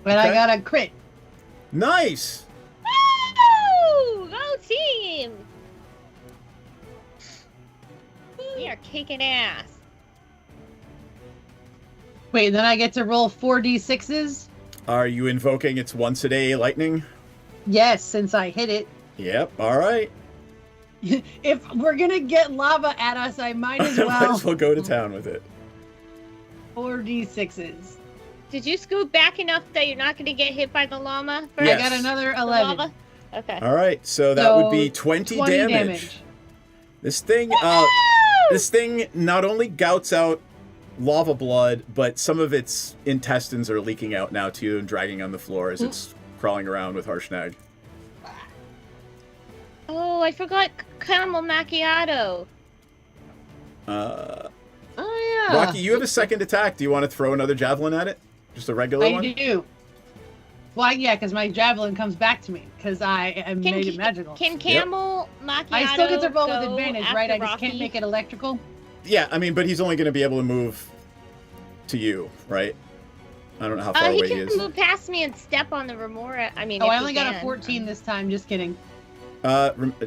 But I Okay. got a crit. Nice. Woo! Go team! We are kicking ass. Wait, then I get to roll 4d6s? Are you invoking its once a day lightning? Yes, since I hit it. Yep. All right. If we're gonna get lava at us, I might as Might well. as well go to town with it. 4d6s. Did you scoot back enough that you're not going to get hit by the llama? Yes. I got another The 11. lava? Okay. All right. So that would be 20 damage. This thing, this thing not only gouts out lava blood, but some of its intestines are leaking out now too and dragging on the floor as it's crawling around with Harshnag. Oh, I forgot caramel macchiato. Oh yeah. Rocky, you have a second attack. Do you want to throw another javelin at it? Just a regular one? I do. Well, yeah, because my javelin comes back to me because I am made it magical. Can camel macchiato I still get to roll with go advantage, after right? I just Rocky? can't make it electrical. Yeah, I mean, but he's only going to be able to move to you, right? I don't know how far He away he can is. move past me and step on the remora. I mean, Oh, if I he only got a can. 14 this time. Just kidding.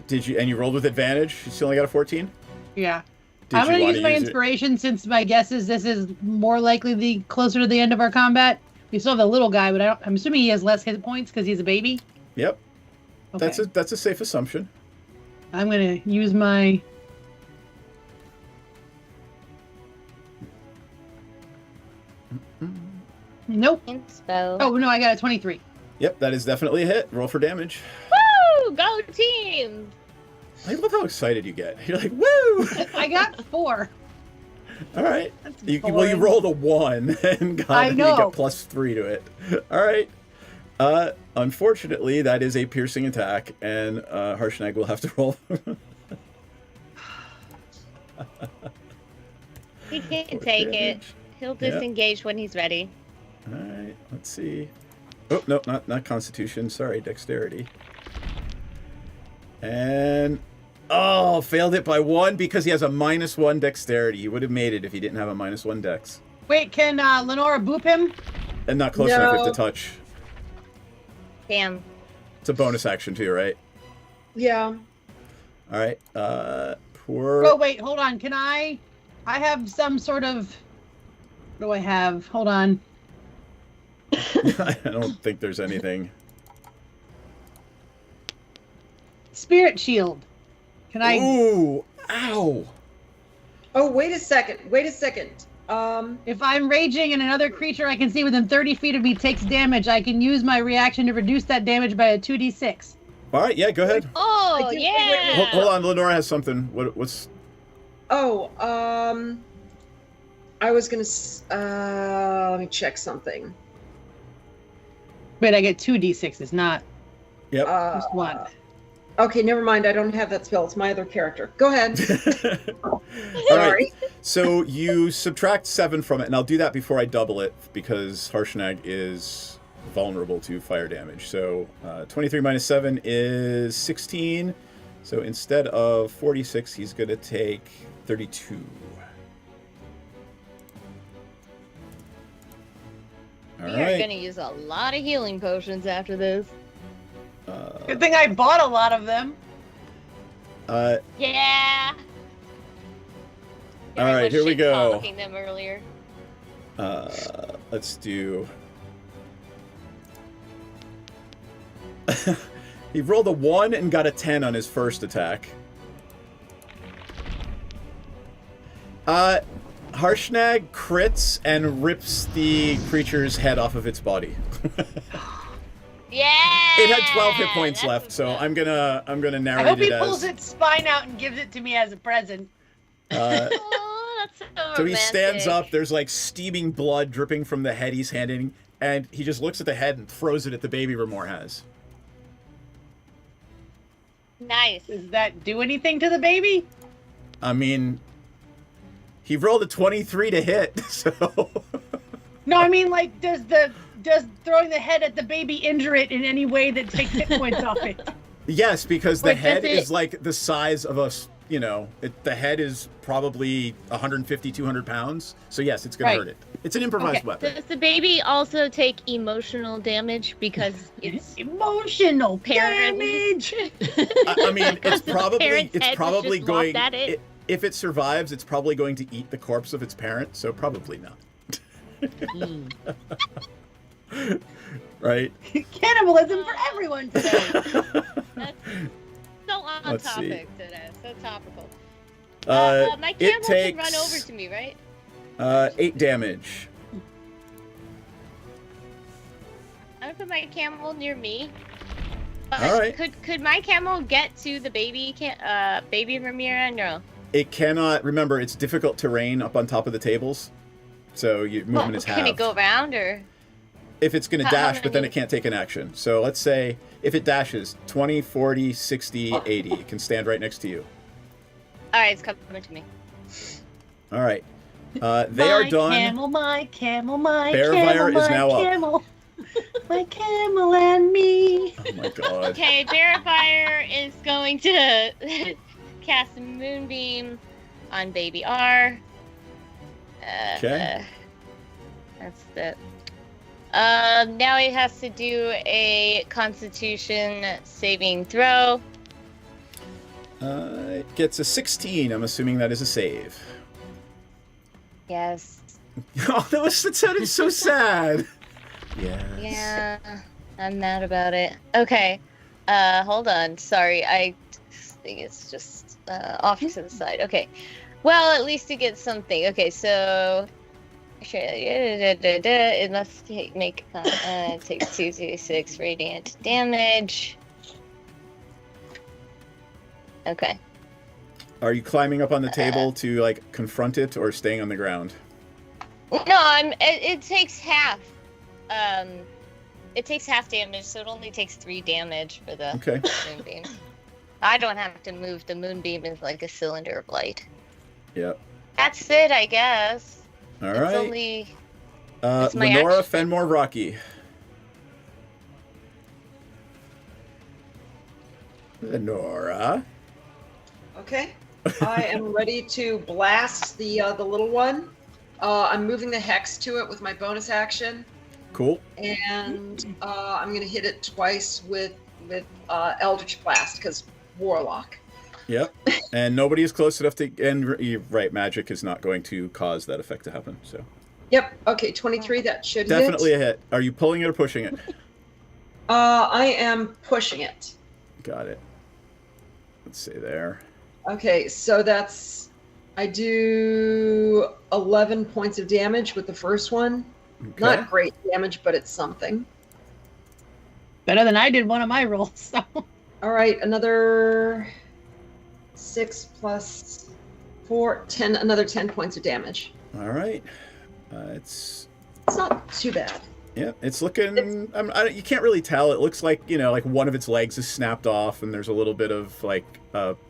Did you? And you rolled with advantage? You still only got a 14? Yeah. Did I'm you going to wanna use my use it? inspiration since my guess is this is more likely the closer to the end of our combat. We still have the little guy, but I'm assuming he has less hit points because he's a baby. Yep. Okay. That's a safe assumption. I'm going to use my... Nope. Inspo. Oh, no, I got a 23. Yep, that is definitely a hit. Roll for damage. Woo! Go team! I love how excited you get. You're like, woo! I got 4. All right. Well, you rolled a 1 and you get +3 to it. All right. Unfortunately, that is a piercing attack, and Harshnag will have to roll. He can take it. He'll disengage when he's ready. All right. Let's see. Oh no, not Constitution. Sorry, Dexterity. And failed it by 1 because he has a -1 Dexterity. He would have made it if he didn't have a -1 Dex. Wait, can Lenora boop him? And not close enough if to touch. Damn. It's a bonus action too, right? Yeah. All right. Poor. Oh wait, hold on. Can I have some sort of? What do I have? Hold on. I don't think there's anything. Spirit shield. Can I? Ooh! Ow! Oh, wait a second. If I'm raging and another creature I can see within 30 feet of me takes damage, I can use my reaction to reduce that damage by a 2d6. All right, yeah, go ahead. Oh, yeah. Hold on, Lenora has something. What's? Oh, I was gonna. Let me check something. Wait, I get 2d6s, not. Yep. Just 1. Okay, never mind. I don't have that spell. It's my other character. Go ahead. All right. So you subtract 7 from it, and I'll do that before I double it because Harshnag is vulnerable to fire damage. So 23 minus 7 is 16. So instead of 46, he's going to take 32. We are going to use a lot of healing potions after this. Good thing I bought a lot of them. Yeah. All right, here we go. Talking them earlier. Let's do. He rolled a 1 and got a 10 on his first attack. Harshnag crits and rips the creature's head off of its body. Yeah. It had 12 hit points left, so I'm gonna narrate it as. I hope he pulls its spine out and gives it to me as a present. Oh, that's so So he stands up. There's like steaming blood dripping from the head he's handing, and he just looks at the head and throws it at the baby Ramor has. Nice. Does that do anything to the baby? I mean, he rolled a 23 to hit, so. No, I mean, like, does throwing the head at the baby injure it in any way that takes hit points off it? Yes, because the head is like the size of a, the head is probably 150, 200 pounds. So yes, it's going to hurt it. It's an improvised weapon. Does the baby also take emotional damage because it's emotional damage? I mean, it's probably going, if it survives, it's probably going to eat the corpse of its parent. So probably not. Right? Cannibalism for everyone today. That's so on topic today. So topical. My it camel takes, can run over to me, right? 8 damage. I'm gonna put my camel near me. All right. Could my camel get to the baby baby Ramira? No. It cannot. Remember, it's difficult terrain up on top of the tables, so your movement is halved. Can it go around or? If it's going to dash, but then it can't take an action. So let's say if it dashes 20, 40, 60, 80, it can stand right next to you. All right, it's coming to me. All right. They are done. My camel, my Bearfire camel, is now my camel. Up. My camel and me. Oh my god. Okay, Bearfire is going to cast a Moonbeam on Baby R. Okay. That's it. Now he has to do a Constitution saving throw. It gets a 16. I'm assuming that is a save. Yes. Oh, that sounded so sad. Yes. Yeah, I'm mad about it. Okay. Hold on. Sorry, I think it's just off to the side. Okay. Well, at least it gets something. Okay, so it must take 2d6 radiant damage. Okay. Are you climbing up on the table to like confront it, or staying on the ground? No, it takes half. It takes half damage, so it only takes 3 damage for the moonbeam. I don't have to move. The moonbeam is like a cylinder of light. Yep. That's it, I guess. All it's right. Only... it's my Lenora, action. Fenmore, Rocky. Lenora. Okay. I am ready to blast the little one. I'm moving the hex to it with my bonus action. Cool. And I'm going to hit it twice with Eldritch Blast, because Warlock. Yep. And nobody is close enough to... And you're right, magic is not going to cause that effect to happen, so... Yep. Okay, 23, that should Definitely hit. a hit. Are you pulling it or pushing it? I am pushing it. Got it. Let's see there. Okay, so that's... I do 11 points of damage with the first one. Okay. Not great damage, but it's something. Better than I did one of my rolls, so... All right, another 6 plus 4, 10, another 10 points of damage. All right. It's not too bad. Yeah, it's looking... you can't really tell. It looks like, like one of its legs is snapped off, and there's a little bit of, like,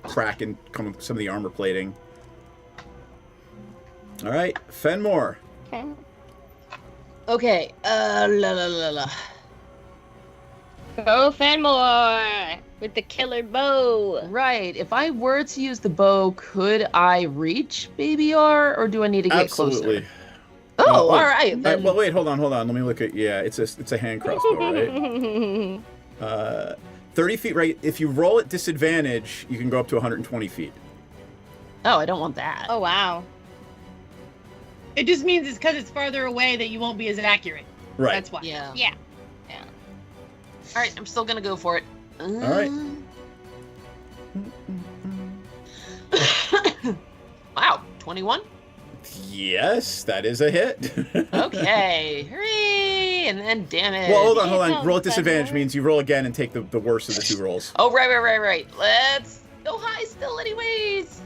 crack in some of the armor plating. All right, Fenmore. Okay. Go Fenmore with the killer bow. Right. If I were to use the bow, could I reach Baby R, or do I need to get Absolutely. closer? Oh, all right. Well, wait, hold on. Let me look at... Yeah, it's a hand crossbow, right? 30 feet, right? If you roll at disadvantage, you can go up to 120 feet. Oh, I don't want that. Oh, wow. It just means it's because it's farther away that you won't be as accurate. Right. That's why. Yeah. All right, I'm still going to go for it. All right. Wow, 21? Yes, that is a hit. Okay. Hooray! And then damage. Well, hold on. Roll at disadvantage means you roll again and take the worst of the 2 rolls. Oh, right. Let's go high still anyways.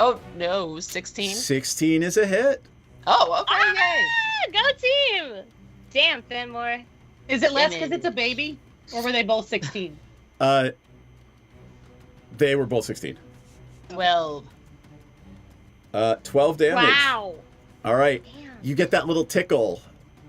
Oh, no, 16? 16 is a hit. Oh, okay, yay. Go team! Damn, Fenmore. Is it less because it's a baby? Or were they both 16? They were both 16. 12. 12 damage. Wow. All right. Damn. You get that little tickle.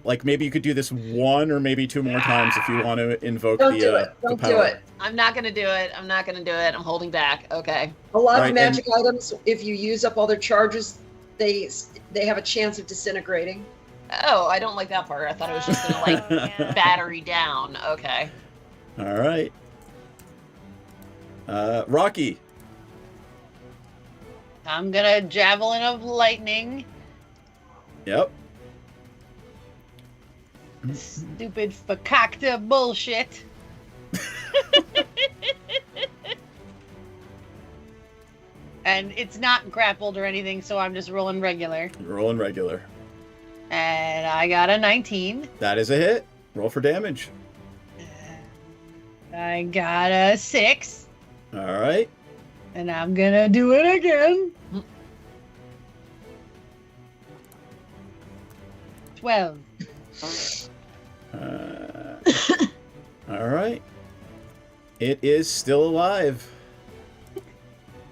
Like, maybe you could do this 1 or maybe 2 more times if you want to invoke Don't the do it. Don't power. do it. I'm not going to do it. I'm holding back. Okay. A lot of magic items, if you use up all their charges, they have a chance of disintegrating. Oh, I don't like that part. I thought it was just going to, like, battery down. Okay. All right. Rocky. I'm gonna javelin of lightning. Yep. Stupid fakakta bullshit. And it's not grappled or anything, so I'm just rolling regular. Rolling regular. And I got a 19. That is a hit. Roll for damage. I got a 6. All right. And I'm gonna do it again. 12. All right. It is still alive.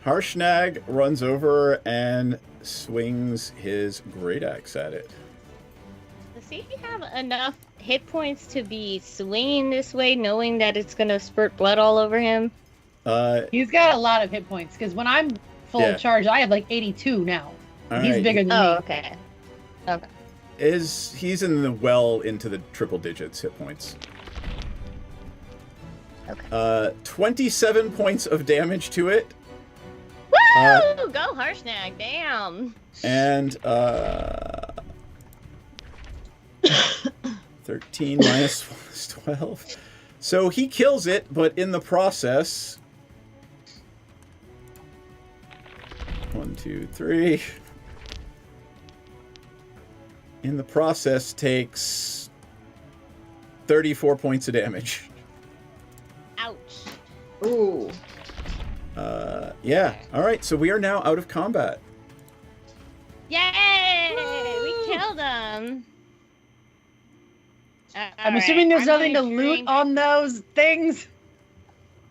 Harshnag runs over and swings his great axe at it. Does he have enough hit points to be swinging this way, knowing that it's going to spurt blood all over him? He's got a lot of hit points, because when I'm full charge, I have like 82 now. He's bigger than me. Oh, okay. Okay. He's in the well into the triple digits hit points. Okay. 27 points of damage to it. Woo! Go Harshnag, damn. And 13 minus 12. So he kills it, but in the process... 1, 2, 3. In the process takes 34 points of damage. Ouch. Ooh. Yeah. All right. So we are now out of combat. Yay! We killed them. I'm assuming there's nothing to loot on those things.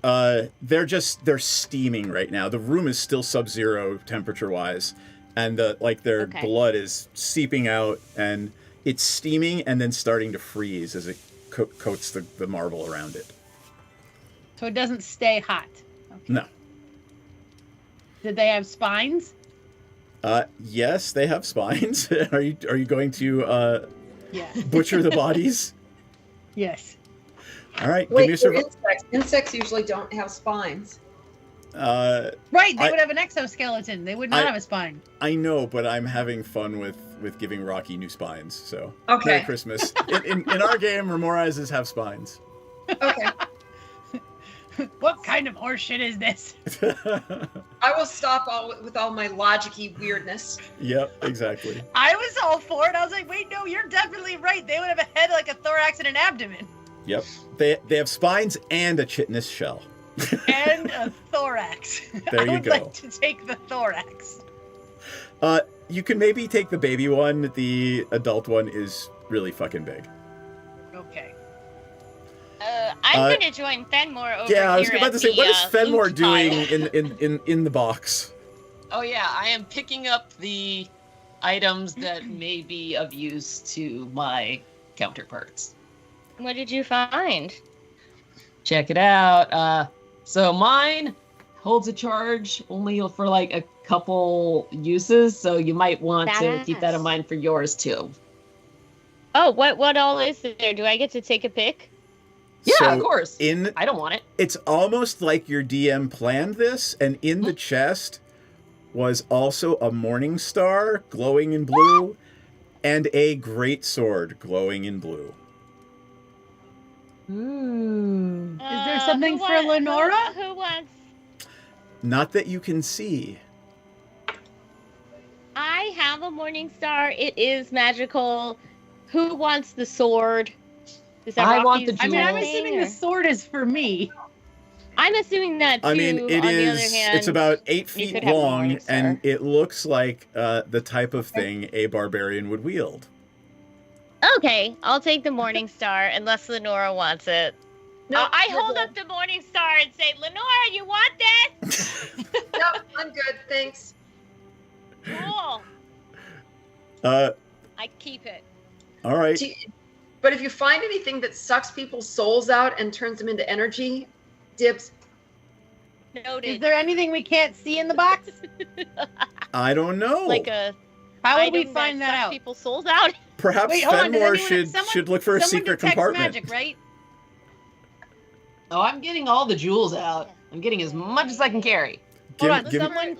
They're steaming right now. The room is still sub-zero temperature-wise, and their blood is seeping out, and it's steaming and then starting to freeze as it coats the marble around it. So it doesn't stay hot. Okay. No. Did they have spines? Yes, they have spines. Are you going to butcher the bodies? Yes. All right. Wait, give me a insects. Insects usually don't have spines. Right, they would have an exoskeleton. They would not have a spine. I know, but I'm having fun with giving Rocky new spines. So okay. Merry Christmas. in our game, Remorizes have spines. Okay. What kind of horseshit is this? I will stop with all my logic-y weirdness. Yep, exactly. I was all for it. I was like, wait, no, you're definitely right. They would have a head like a thorax and an abdomen. Yep. They have spines and a chitinous shell. And a thorax. There you go. I would like to take the thorax. You can maybe take the baby one. The adult one is really fucking big. Okay. I'm gonna join Fenmore over here. Yeah, I was about to say, what is Fenmore doing pile? in the box? Oh yeah, I am picking up the items that may be of use to my counterparts. What did you find? Check it out. So mine holds a charge only for like a couple uses, so you might want to keep that in mind for yours too. Oh, what all is there? Do I get to take a pick? Yeah, So of course. I don't want it. It's almost like your DM planned this, and in the chest was also a morning star glowing in blue and a great sword glowing in blue. Ooh. Is there something for Lenora? Who wants? Not that you can see. I have a morning star. It is magical. Who wants the sword? Is that I want Rocky's the I mean, I'm thing, assuming or- the sword is for me. I'm assuming that too. I mean, it on is. The other hand, it's about 8 you feet could have a long, morning and star. it looks like the type of thing a barbarian would wield. Okay, I'll take the morning star unless Lenora wants it. No, I hold up the morning star and say, Lenora, you want this? No, I'm good, thanks. Cool. Uh, I keep it. all right. But if you find anything that sucks people's souls out and turns them into energy, dibs. Noted. Is there anything we can't see in the box? I don't know. Like a How would we item find that sucks out? people's souls out? Perhaps Wait, hold on, does Fenmore anyone- should look for a someone secret detects compartment. magic, right? Oh, I'm getting all the jewels out. I'm getting as much as I can carry. Hold on,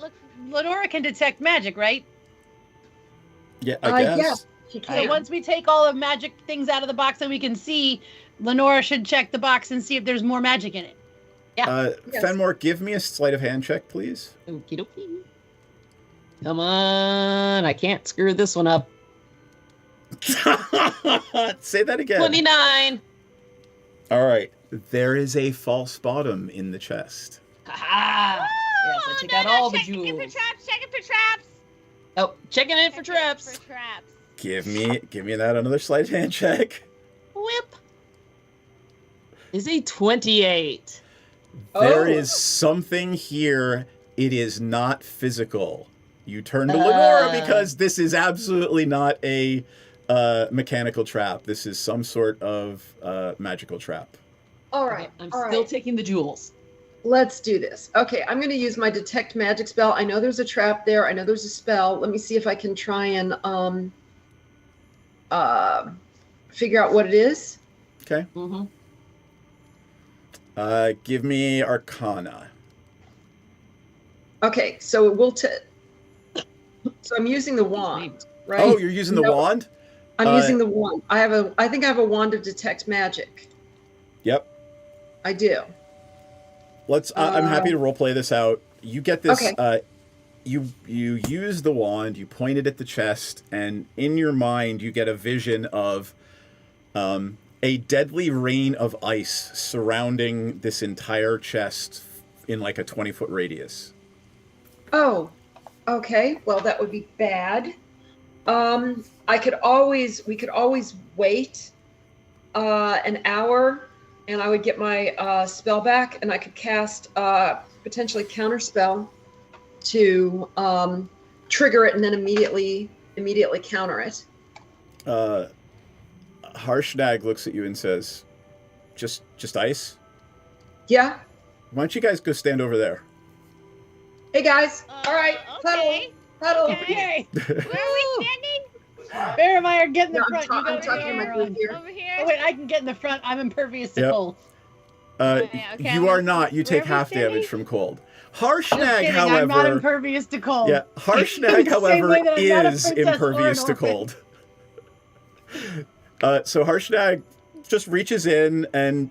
Lenora can detect magic, right? Yeah, I guess. Yeah, she can. So once we take all the magic things out of the box that we can see, Lenora should check the box and see if there's more magic in it. Yeah. Yes. Fenmore, give me a sleight of hand check, please. Okie dokie. Come on, I can't screw this one up. Say that again. 29. All right. There is a false bottom in the chest. Ha! Yes, I take out all the jewels. Check it for traps. Check it for traps. Oh, checking it for traps. For traps. Give me that another sleight of hand check. Whip. Is a 28. There is something here. It is not physical. You turn to Lenora Uh. because this is absolutely not a mechanical trap. This is some sort of magical trap. All right. I'm all still right. taking the jewels. Let's do this. Okay, I'm going to use my detect magic spell. I know there's a trap there. I know there's a spell. Let me see if I can try and figure out what it is. Okay. Mm-hmm. Give me Arcana. Okay, so it will. So I'm using the wand, right? Oh, you're using the No, wand? I'm using the wand. I think I have a wand of detect magic. Yep. I do. Let's. I'm happy to roleplay this out. You get this. Okay. You use the wand. You point it at the chest, and in your mind, you get a vision of a deadly rain of ice surrounding this entire chest, in like a 20-foot radius. Oh, okay. Well, that would be bad. We could always wait an hour, and I would get my spell back, and I could cast potentially counterspell to trigger it, and then immediately counter it. Harshnag looks at you and says, "Just ice." Yeah. Why don't you guys go stand over there? Hey guys. All right. Okay. Huddle. Okay. Where are we standing? Bearmeyer, get in the No, front. I'm You go talking to my group here. Over here. Oh wait, I can get in the front. I'm impervious to Yep. cold. Okay, You are not. You take Where are we half standing? damage from cold. Just Harshnag, kidding, however, I'm not impervious to cold. yeah, Harshnag, Same however, way that I'm not a is princess or impervious an to orphan. cold. So Harshnag just reaches in and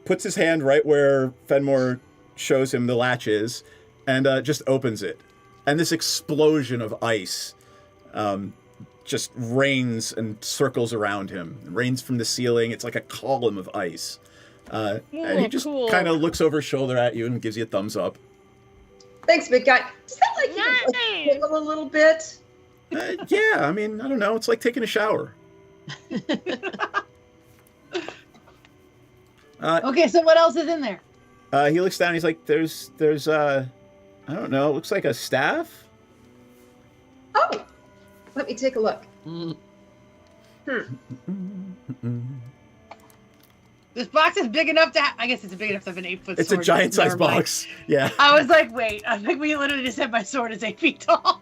puts his hand right where Fenmore shows him the latch is, and just opens it. And this explosion of ice just rains and circles around him. It rains from the ceiling. It's like a column of ice. And he just cool. kind of looks over his shoulder at you and gives you a thumbs up. Thanks, big guy. Does that like you wiggle a little bit? Yeah, I mean, I don't know. It's like taking a shower. Okay, so what else is in there? He looks down. He's like, "There's, I don't know. It looks like a staff." Oh, let me take a look. This box is big enough to I guess it's big enough to have an 8-foot It's sword. a giant-sized Never mind. box. Yeah. I was like, wait, I think we literally just said my sword is 8 feet tall.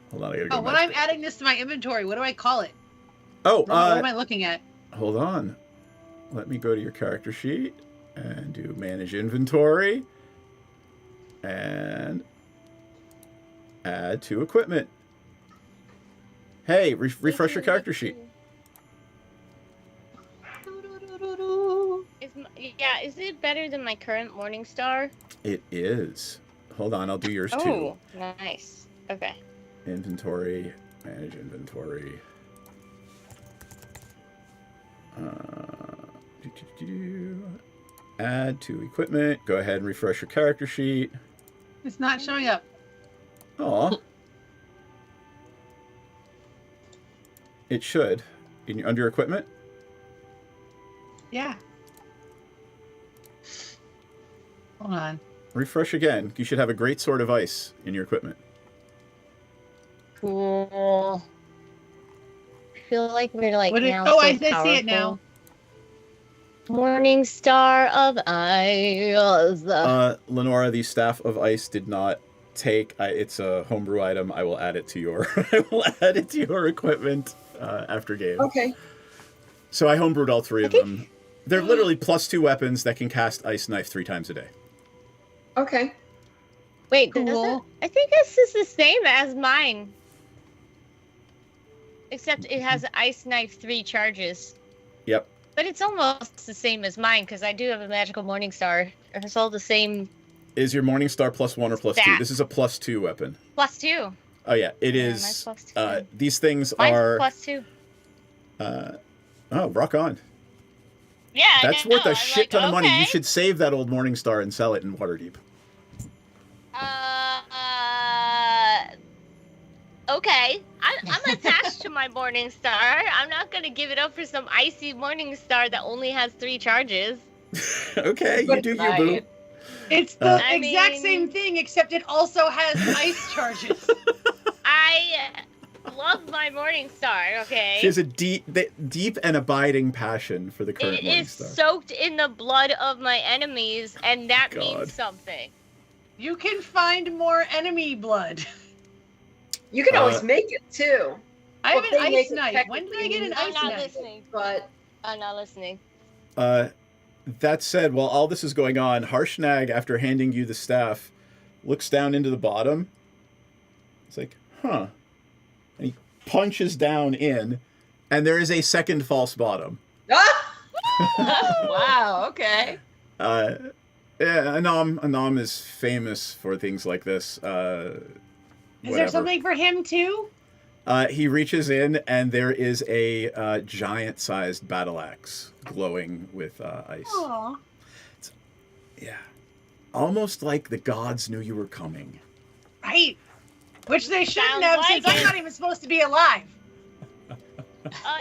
Hold on, I gotta go Oh, when back. I'm adding this to my inventory, what do I call it? Oh, What am I looking at? hold on. Let me go to your character sheet and do manage inventory and add to equipment. Hey, refresh your character sheet. Is it better than my current Morning Star? It is. Hold on, I'll do yours too. Oh, nice. Okay. Inventory, manage inventory. Add to equipment. Go ahead and refresh your character sheet. It's not showing up. Aw. It should. Under equipment? Yeah. Hold on. Refresh again. You should have a great sword of ice in your equipment. Cool. I feel like we're like now. Oh, so I see it now. Morning Star of Ice. Lenora, the Staff of Ice did not take. It's a homebrew item. I will add it to your. I will add it to your equipment after game. Okay. So I homebrewed all three of them. They're literally +2 weapons that can cast Ice Knife 3 times a day. Okay. Wait, Cool. I think this is the same as mine. Except it has Ice Knife 3 charges. Yep. But it's almost the same as mine because I do have a magical Morning Star. It's all the same. Is your Morning Star +1 or +2? Stat. This is a +2 weapon. +2. Oh yeah, it is. mine's +2. These things Mine's are. +2. Oh, rock on. Yeah, That's I know. worth a I'm shit like, ton of money. okay. You should save that old Morning Star and sell it in Waterdeep. Okay. I'm attached to my Morning Star. I'm not gonna give it up for some icy Morning Star that only has 3 charges. Okay, you do you, boo. It's the I exact mean- same thing, except it also has ice charges. I love my Morning Star, okay? She has a deep and abiding passion for the current It Morning is Star. soaked in the blood of my enemies, and that God. means something. You can find more enemy blood. You can always make it too. I have Well, an they make ice it knife. When did I get an I'm ice not knife? listening. But I'm not listening. That said, while all this is going on, Harshnag, after handing you the staff, looks down into the bottom. It's like, huh. And he punches down in, and there is a second false bottom. Wow, okay. Yeah, Anam is famous for things like this. Is there Whatever. something for him too? He reaches in, and there is a giant-sized battle axe glowing with ice. Aw. Yeah. Almost like the gods knew you were coming. Right. Which they shouldn't Sounds have, like since I'm it. not even supposed to be alive.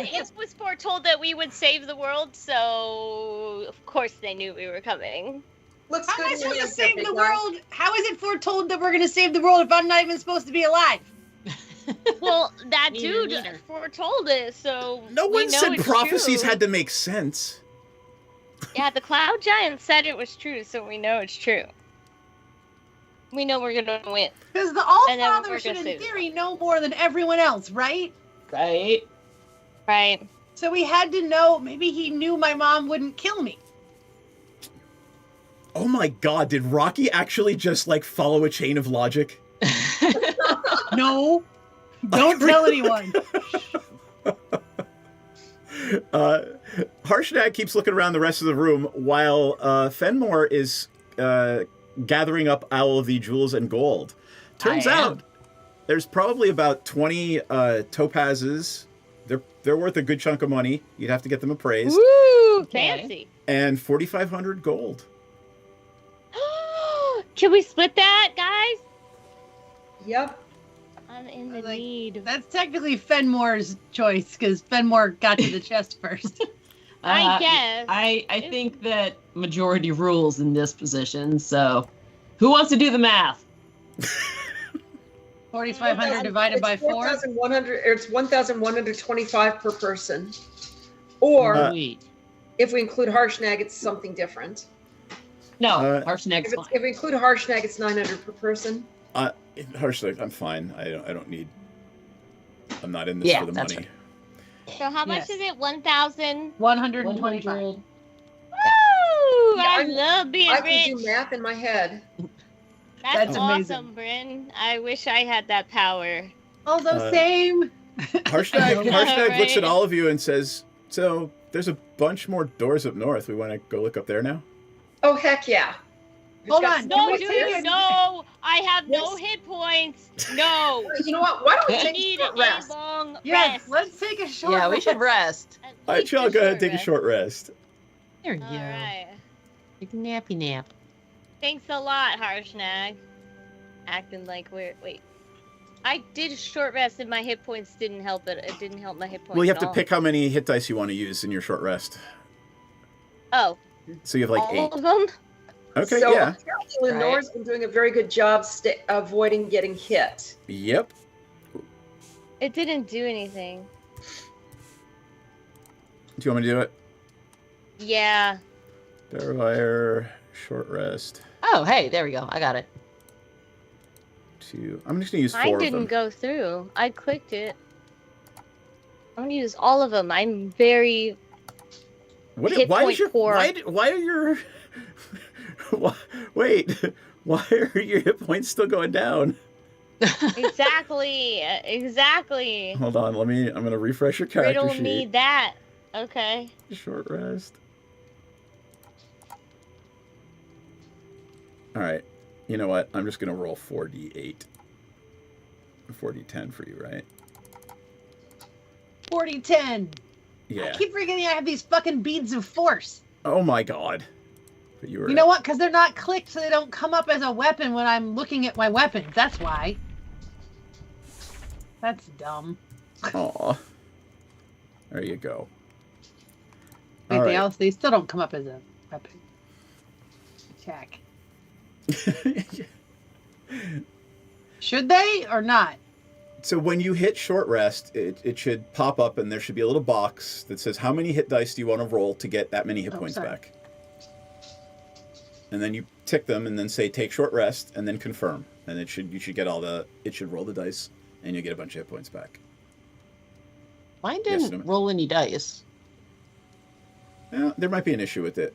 It was foretold that we would save the world, so of course they knew we were coming. Looks How good am I in supposed your to save big the guy. world? How is it foretold that we're going to save the world if I'm not even supposed to be alive? Well, that Neither, dude neither. foretold it, so No we one know said it's prophecies true. had to make sense. Yeah, the cloud giant said it was true, so we know it's true. We know we're gonna win. Because the And then All-Father we're should, gonna in save the theory, know more than everyone else, right? Right. Right. So we had to know, maybe he knew my mom wouldn't kill me. Oh my god, did Rocky actually just, like, follow a chain of logic? No. Don't tell anyone. Harshnag keeps looking around the rest of the room while Fenmore is gathering up all of the jewels and gold. Turns out there's probably about 20 topazes. They're worth a good chunk of money. You'd have to get them appraised. Woo! Fancy. And 4,500 gold. Can we split that, guys? Yep. I'm in the need. That's technically Fenmore's choice, because Fenmore got to the chest first. I guess. I think that majority rules in this position, so who wants to do the math? 4,500 divided by 4? 4,100. It's 1,125 per person. Or if we include Harshnag, it's something different. No, Harshnag's fine. If we include Harshnag, it's 900 per person. Harshnag, I'm fine. I don't need. I'm not in this for the money. Right. So how much is it? 1,000? 125. Woo! I love being I rich. can do math in my head. That's amazing. awesome, Bryn. I wish I had that power. Although same. Harshnag Right? looks at all of you and says, "So there's a bunch more doors up north. We want to go look up there now." Oh heck yeah! Hold on. No, dude, no. I have no hit points. No. You know what? Why don't we I take need a short a rest? long Yes, rest. let's take a short Yeah, we should rest. All right, y'all, go ahead and take a short rest. There you go. Alright. Take a nappy nap. Thanks a lot, Harshnag. Acting like we're... Wait. I did a short rest and my hit points didn't help it. It didn't help my hit points Well, you have at to all. pick how many hit dice you want to use in your short rest. Oh. So you have like all 8. of them? Okay, So yeah. apparently Lenore's been doing a very good job avoiding getting hit. Yep. It didn't do anything. Do you want me to do it? Yeah. Darewire, short rest. Oh, hey, there we go. I got it. 2. I'm just gonna use 4 Mine of them. didn't go through. I clicked it. I'm gonna use all of them. I'm very hit Why point is your poor. why are your wait? Why are your hit points still going down? Exactly. Exactly. Hold on, I'm gonna refresh your character Riddle sheet. me that. Okay. Short rest. All right. You know what? I'm just gonna roll 4d8. 4d10 for you, right? 40-10. Yeah. I keep forgetting I have these fucking beads of force. Oh my god. But you were. You know what? Because they're not clicked, so they don't come up as a weapon when I'm looking at my weapons. That's why. That's dumb. Aw. There you go. Anything else? They still don't come up as a weapon. Check. Should they or not? So when you hit short rest, it should pop up and there should be a little box that says how many hit dice do you want to roll to get that many hit points back. And then you tick them and then say take short rest and then confirm. And you should get it should roll the dice and you get a bunch of hit points back. Mine didn't roll any dice. Yeah, there might be an issue with it.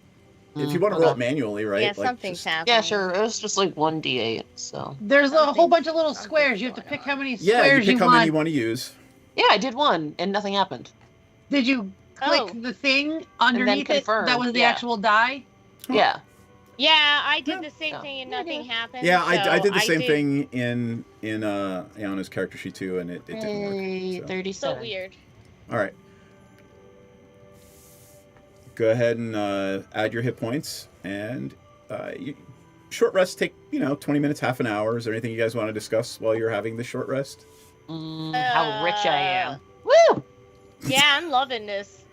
If you want to roll it manually, right? Yeah, like something's happening. Yeah, sure. It was just like 1d8, so. There's a whole bunch of little squares. You have to pick how many Yeah, squares you pick how want. many you want to use. Yeah, I did one, and nothing happened. Did you click the thing underneath it? confirm, That was the yeah. actual die? Yeah. Yeah, I did the same thing and nothing happened. Yeah, I so did the same thing in Iana's character sheet too, and it didn't work. So. 37. So weird. All right. Go ahead and add your hit points, and Short rests take 20 minutes, half an hour. Is there anything you guys want to discuss while you're having the short rest? How rich I am. Woo! Yeah, I'm loving this.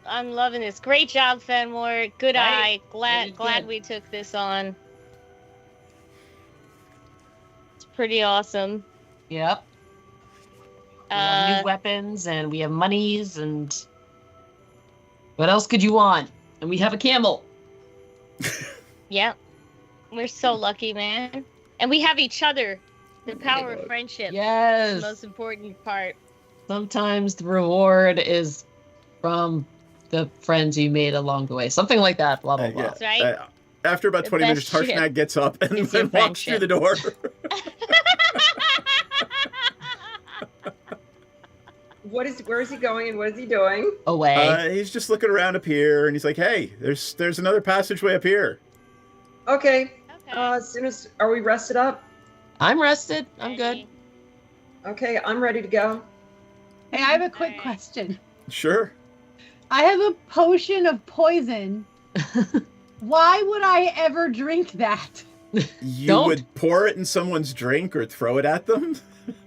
Great job, Fenmore. Good eye. Glad we took this on. It's pretty awesome. Yep. We have new weapons and we have monies and what else could you want? And we have a camel. Yep. We're so lucky, man. And we have each other. The power of friendship. Yes. The most important part. Sometimes the reward is from the friends you made along the way. Something like that, blah, blah, blah. That's right. After about 20 minutes, Harshnag gets up and then walks through the door. Where is he going and what is he doing? Away. He's just looking around up here and he's like, hey, there's another passageway up here. Okay. As soon as, are we rested up? I'm rested. I'm good. Okay, I'm ready to go. Hey, I have a quick question. Sure. I have a potion of poison. Why would I ever drink that? You would pour it in someone's drink or throw it at them?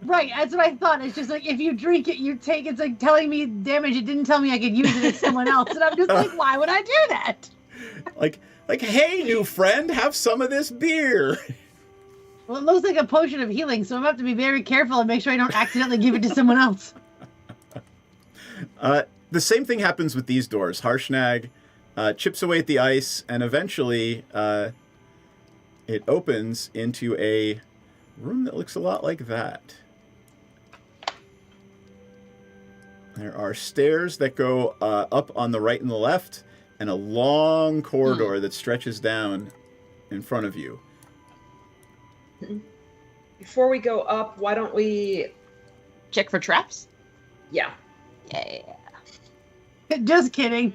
Right, that's what I thought. It's just like, if you drink it, you take it's like telling me damage. It didn't tell me I could use it as someone else. And I'm just like, why would I do that? Like, hey, new friend, have some of this beer. Well, it looks like a potion of healing, so I'm going to have to be very careful and make sure I don't accidentally give it to someone else. The same thing happens with these doors. Harshnag chips away at the ice, and eventually it opens into a room that looks a lot like that. There are stairs that go up on the right and the left, and a long corridor that stretches down in front of you. Before we go up, why don't we check for traps? Yeah. Yeah. Just kidding.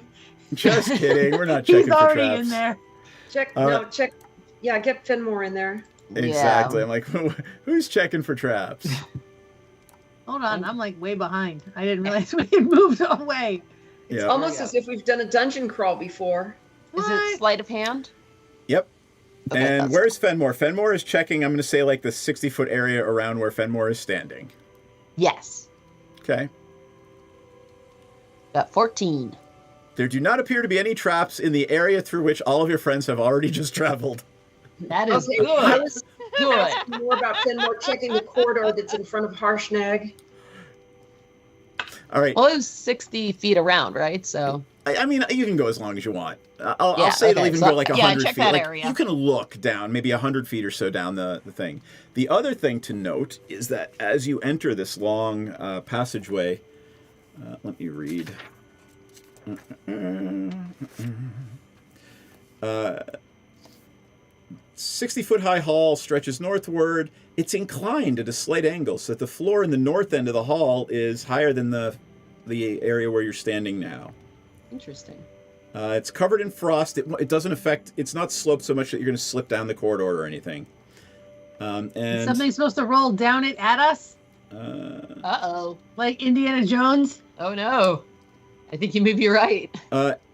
Just kidding. We're not checking for traps. He's already in there. Check. Yeah, get Fenmore in there. Exactly. I'm like, who's checking for traps? Hold on, I'm like way behind. I didn't realize we had moved away. It's almost as if we've done a dungeon crawl before. Is it sleight of hand? Yep. Okay, and where's Fenmore? Fenmore is checking, I'm going to say, like the 60-foot area around where Fenmore is standing. Yes. Okay. Got 14. There do not appear to be any traps in the area through which all of your friends have already just traveled. That is Okay, good. I was Good. asking more about Fenmore checking the corridor that's in front of Harshnag. All right. Well, it was 60 feet around, right? So. I mean, you can go as long as you want. I'll say it'll even go like 100 check feet. That like, area. you can look down, maybe 100 feet or so down the thing. The other thing to note is that as you enter this long passageway, let me read. 60-foot high hall stretches northward. It's inclined at a slight angle, so that the floor in the north end of the hall is higher than the area where you're standing now. Interesting. It's covered in frost. It doesn't affect. It's not sloped so much that you're going to slip down the corridor or anything. And something's supposed to roll down it at us. Uh-oh. Like Indiana Jones. Oh no. I think you may be right.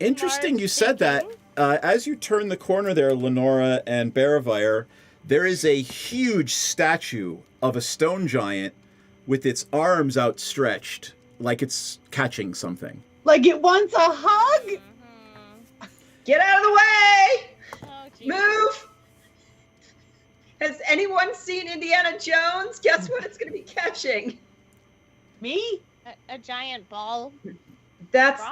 Interesting you said that. As you turn the corner there, Lenora and Baravire, there is a huge statue of a stone giant with its arms outstretched, like it's catching something. Like it wants a hug? Get out of the way! Oh, Move! Has anyone seen Indiana Jones? Guess what it's going to be catching? Me? A giant ball. That's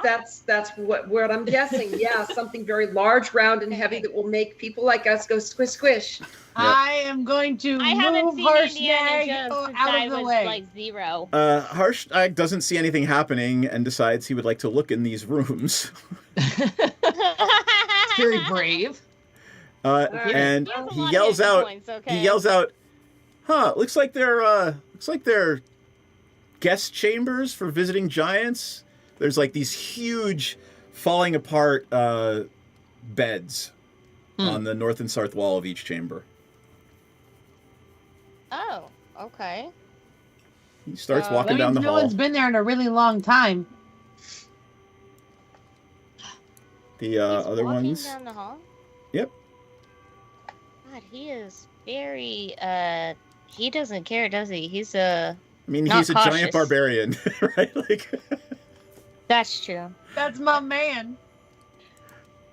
what I'm guessing. Yeah, something very large, round, and heavy that will make people like us go squish squish. Yep. I am going to haven't seen Indiana Jones out since I of the was way. like 0. Harshnag doesn't see anything happening and decides he would like to look in these rooms. Very brave. And he yells out. He yells out, "Huh! Looks like they're guest chambers for visiting giants." There's like these huge, falling apart beds on the north and south wall of each chamber. Oh, okay. He starts walking down the no hall. one's been there in a really long time. The other Walking ones. down the hall? Yep. God, he is very, he doesn't care, does he? He's a. I mean, not he's a cautious. giant barbarian, right? Like. That's true. That's my man.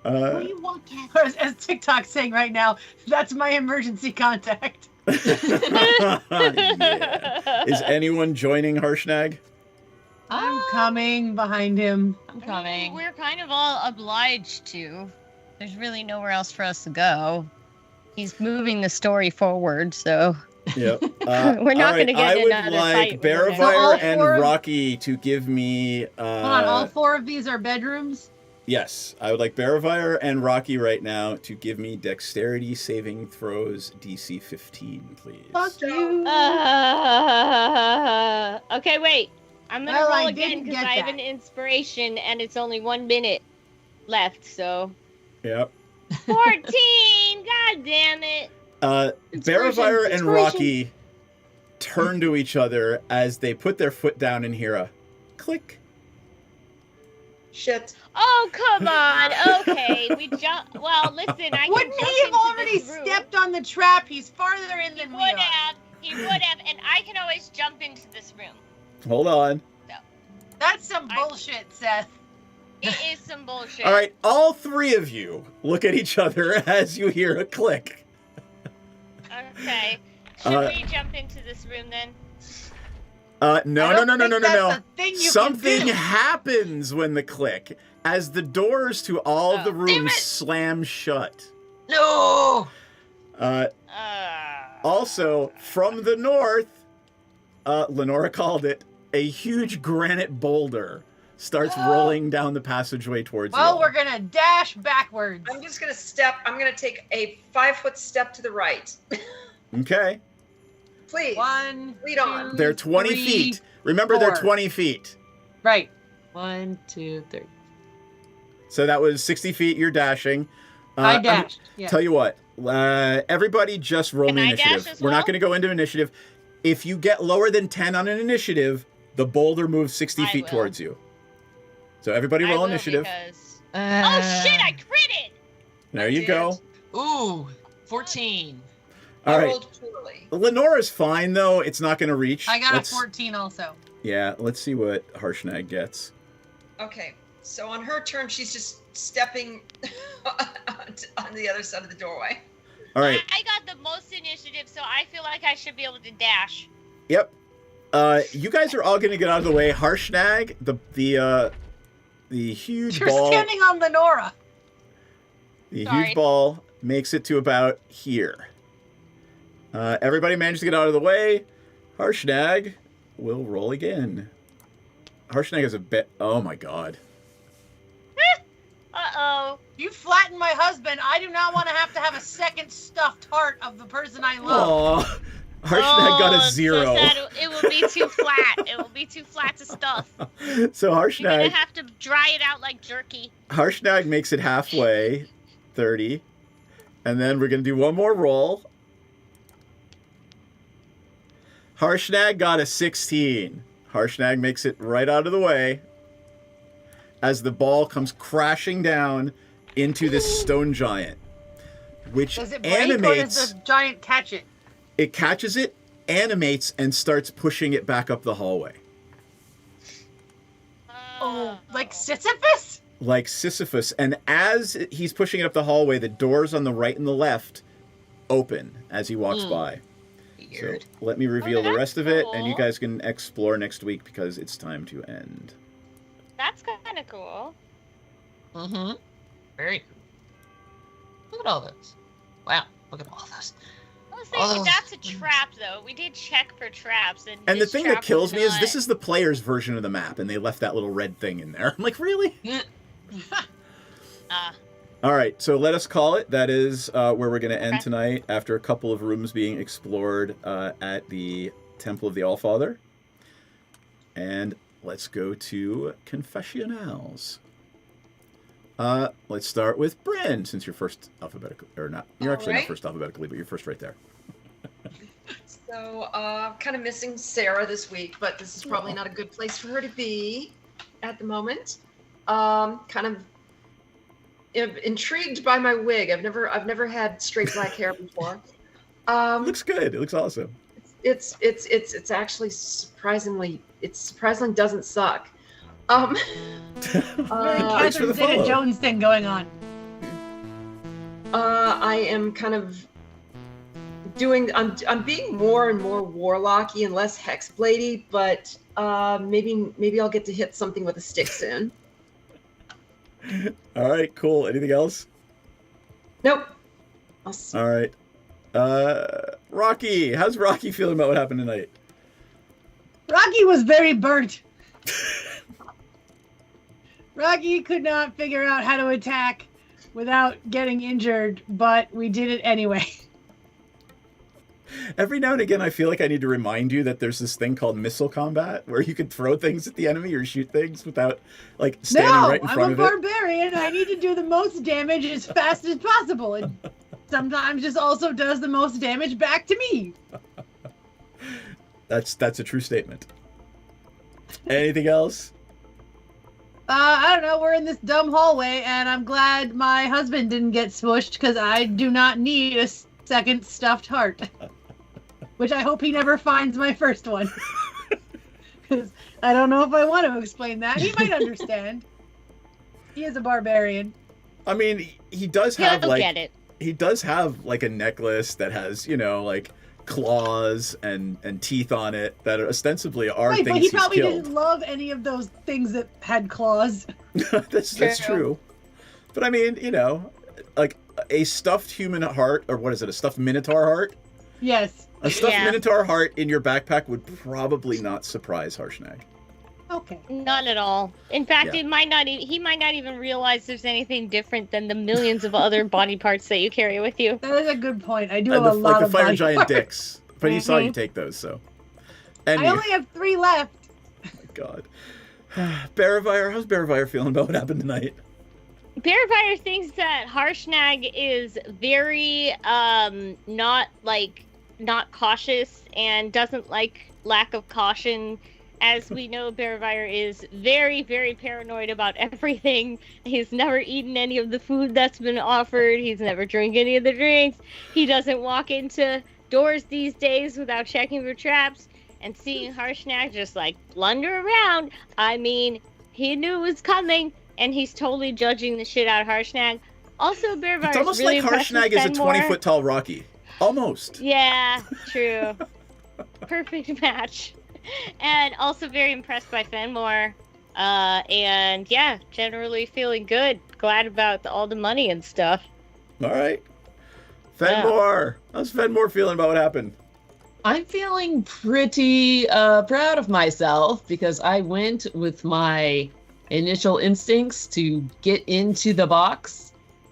What do you want, Cat? Or as TikTok's saying right now, that's my emergency contact. Yeah. Is anyone joining Harshnag? I'm coming behind him. I'm coming. We're kind of all obliged to. There's really nowhere else for us to go. He's moving the story forward, so. Yep. We're not going to get I another would like fight. with him. Bearfire and Rocky to give me. Hold on, all 4 of these are bedrooms? Yes, I would like Bearfire and Rocky right now to give me dexterity saving throws DC 15, please. Fuck you. Okay, wait. I'm going to Well, roll I again didn't because get I have that. an inspiration and it's only 1 minute left, so. Yep. 14! God damn it! Bearfire and Rocky turn to each other as they put their foot down and hear a click. Shit. Oh, come on. Okay, we jump. Well, listen, I Wouldn't can jump he have into already this room. stepped on the trap? He's farther in than we are. He would have, and I can always jump into this room. Hold on. That's some bullshit, Seth. It is some bullshit. All right, all 3 of you look at each other as you hear a click. Okay. Should we jump into this room then? No. That's a thing you Something can do. happens when the click, as the doors to all of the rooms slam shut. No. Also, from the north, Lenora called it, a huge granite boulder starts rolling down the passageway towards you. Well, we're gonna dash backwards. I'm just gonna step. I'm gonna take a 5-foot step to the right. Okay. Please. Lead on. They're 20 3, feet. Remember, they're 4. 20 feet. Right. 1, 2, 3. So that was 60 feet you're dashing. I dashed. Yeah. Tell you what, everybody just roll me I dash initiative. as We're not well? going to go into initiative. If you get lower than 10 on an initiative, the boulder moves 60 feet will. towards you. So everybody roll initiative. Because... oh shit! I critted. There you go. Ooh, 14. All right. rolled poorly. Lenora's fine though. It's not going to reach. I got a 14 also. Yeah, let's see what Harshnag gets. Okay, so on her turn, she's just stepping on the other side of the doorway. All right. I got the most initiative, so I feel like I should be able to dash. Yep. You guys are all going to get out of the way. Harshnag, the huge You're ball. standing on Lenora. The Sorry. huge ball makes it to about here. Everybody managed to get out of the way. Harshnag will roll again. Harshnag has a bit. Oh my god. Uh-oh. You flatten my husband. I do not want to have a second stuffed heart of the person I love. Aw. Harshnag got a So 0. sad. It will be too flat. It will be too flat to stuff. So You're gonna Harshnag, have to dry it out like jerky. Harshnag makes it halfway, 30. And then we're going to do one more roll. Harshnag got a 16. Harshnag makes it right out of the way as the ball comes crashing down into this stone giant, which Does it break or animates. does the giant catch it? It catches it, animates, and starts pushing it back up the hallway. Oh, like Sisyphus? Like Sisyphus. And as he's pushing it up the hallway, the doors on the right and the left open as he walks by. Weird. So let me reveal the rest of it, and you cool. guys can explore next week because it's time to end. That's kind of cool. Mm-hmm. Very cool. Look at all those. Wow, look at all those. I was thinking that's a trap, though. We did check for traps, and And the this thing trap that kills was me is not- this is the player's version of the map, and they left that little red thing in there. I'm like, really? All right, so let us call it. That is where we're going to end tonight after a couple of rooms being explored at the Temple of the Allfather. And let's go to Confessionals. Let's start with Bryn, since you're first alphabetically, or not. You're actually not Alright. first alphabetically, but you're first right there. So, kind of missing Sarah this week, but this is probably not a good place for her to be at the moment. Kind of intrigued by my wig. I've never had straight black hair before. Looks good. It looks awesome. It's actually surprisingly doesn't suck. Catherine Zeta-Jones thing going on. I am kind of doing. I'm being more and more warlocky and less hexbladey, but maybe I'll get to hit something with a stick soon. All right, cool. Anything else? Nope. All right. Rocky, how's Rocky feeling about what happened tonight? Rocky was very burnt. Rocky could not figure out how to attack without getting injured, but we did it anyway. Every now and again, I feel like I need to remind you that there's this thing called missile combat where you can throw things at the enemy or shoot things without, like, standing right in front of it. I'm a barbarian. I need to do the most damage as fast as possible. And sometimes just also does the most damage back to me. That's a true statement. Anything else? I don't know. We're in this dumb hallway, and I'm glad my husband didn't get smushed because I do not need a second stuffed heart. Which I hope he never finds my first one. Because I don't know if I want to explain that. He might understand. He is a barbarian. I mean, he does have get it. He does have like a necklace that has, you know, like claws and teeth on it that ostensibly are things but he he's probably killed. didn't love any of those things that had claws. That's true. But I mean, you know, like a stuffed human heart, or what is it, a stuffed minotaur heart? Yes. A stuffed minotaur heart in your backpack would probably not surprise Harshnag. Okay. Not at all. In fact, Yeah. he might not even realize there's anything different than the millions of other body parts that you carry with you. That is a good point. I do And have a lot like the of fire body giant parts. dicks. But he saw you take those, so. And I only have 3 left. God. Barravire, how's Barravire feeling about what happened tonight? Barravire thinks that Harshnag is very not cautious and doesn't like lack of caution. As we know, Barravire is very, very paranoid about everything. He's never eaten any of the food that's been offered. He's never drank any of the drinks. He doesn't walk into doors these days without checking for traps. And seeing Harshnag just like blunder around, I mean, he knew it was coming, and he's totally judging the shit out of Harshnag. Also, Barravire It's almost really like Harshnag is a 20-foot tall Rocky. Almost. Yeah, true. Perfect match. And also very impressed by Fenmore. And yeah, generally feeling good. Glad about all the money and stuff. All right. Fenmore. How's Fenmore feeling about what happened? I'm feeling pretty proud of myself because I went with my initial instincts to get into the box.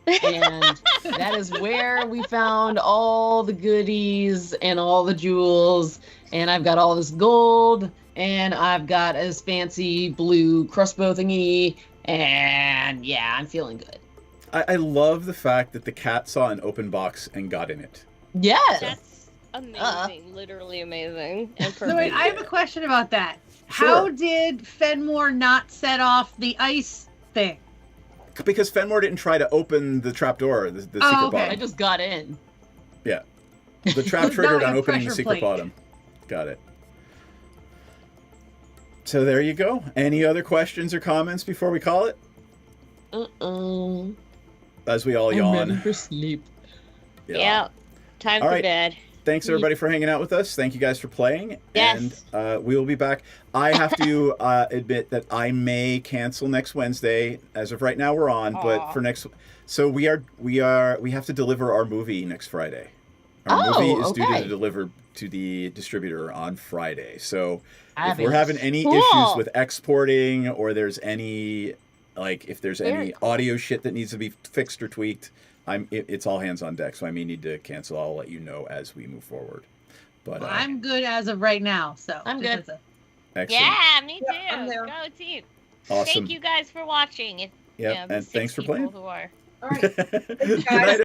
And that is where we found all the goodies and all the jewels. And I've got all this gold. And I've got this fancy blue crossbow thingy. And yeah, I'm feeling good. I love the fact that the cat saw an open box and got in it. Yes. That's amazing. Literally amazing. And perfect. So wait, I have a question about that. Sure. How did Fenmore not set off the ice thing? Because Fenmore didn't try to open the trapdoor, the secret okay. bottom. I just got in. Yeah. The trap Not triggered like on a opening the pressure secret plate. bottom. Got it. So there you go. Any other questions or comments before we call it? As we all I'm yawn. ready for sleep. Yeah. Time All for right. bed. Thanks everybody for hanging out with us. Thank you guys for playing. Yes. And we will be back. I have to admit that I may cancel next Wednesday. As of right now, we're on, but for next, so we have to deliver our movie next Friday. Our movie is due to deliver to the distributor on Friday. So if we're having any issues with exporting, or there's any if there's any audio shit that needs to be fixed or tweaked, it's all hands on deck. So I may need to cancel. I'll let you know as we move forward. But Well, I'm good as of right now, so I'm just good. as a- excellent. Yeah, me too. I'm there. Go team. Awesome. Thank you guys for watching. Yep, the and 6 thanks for people playing. who are. All right. Good night,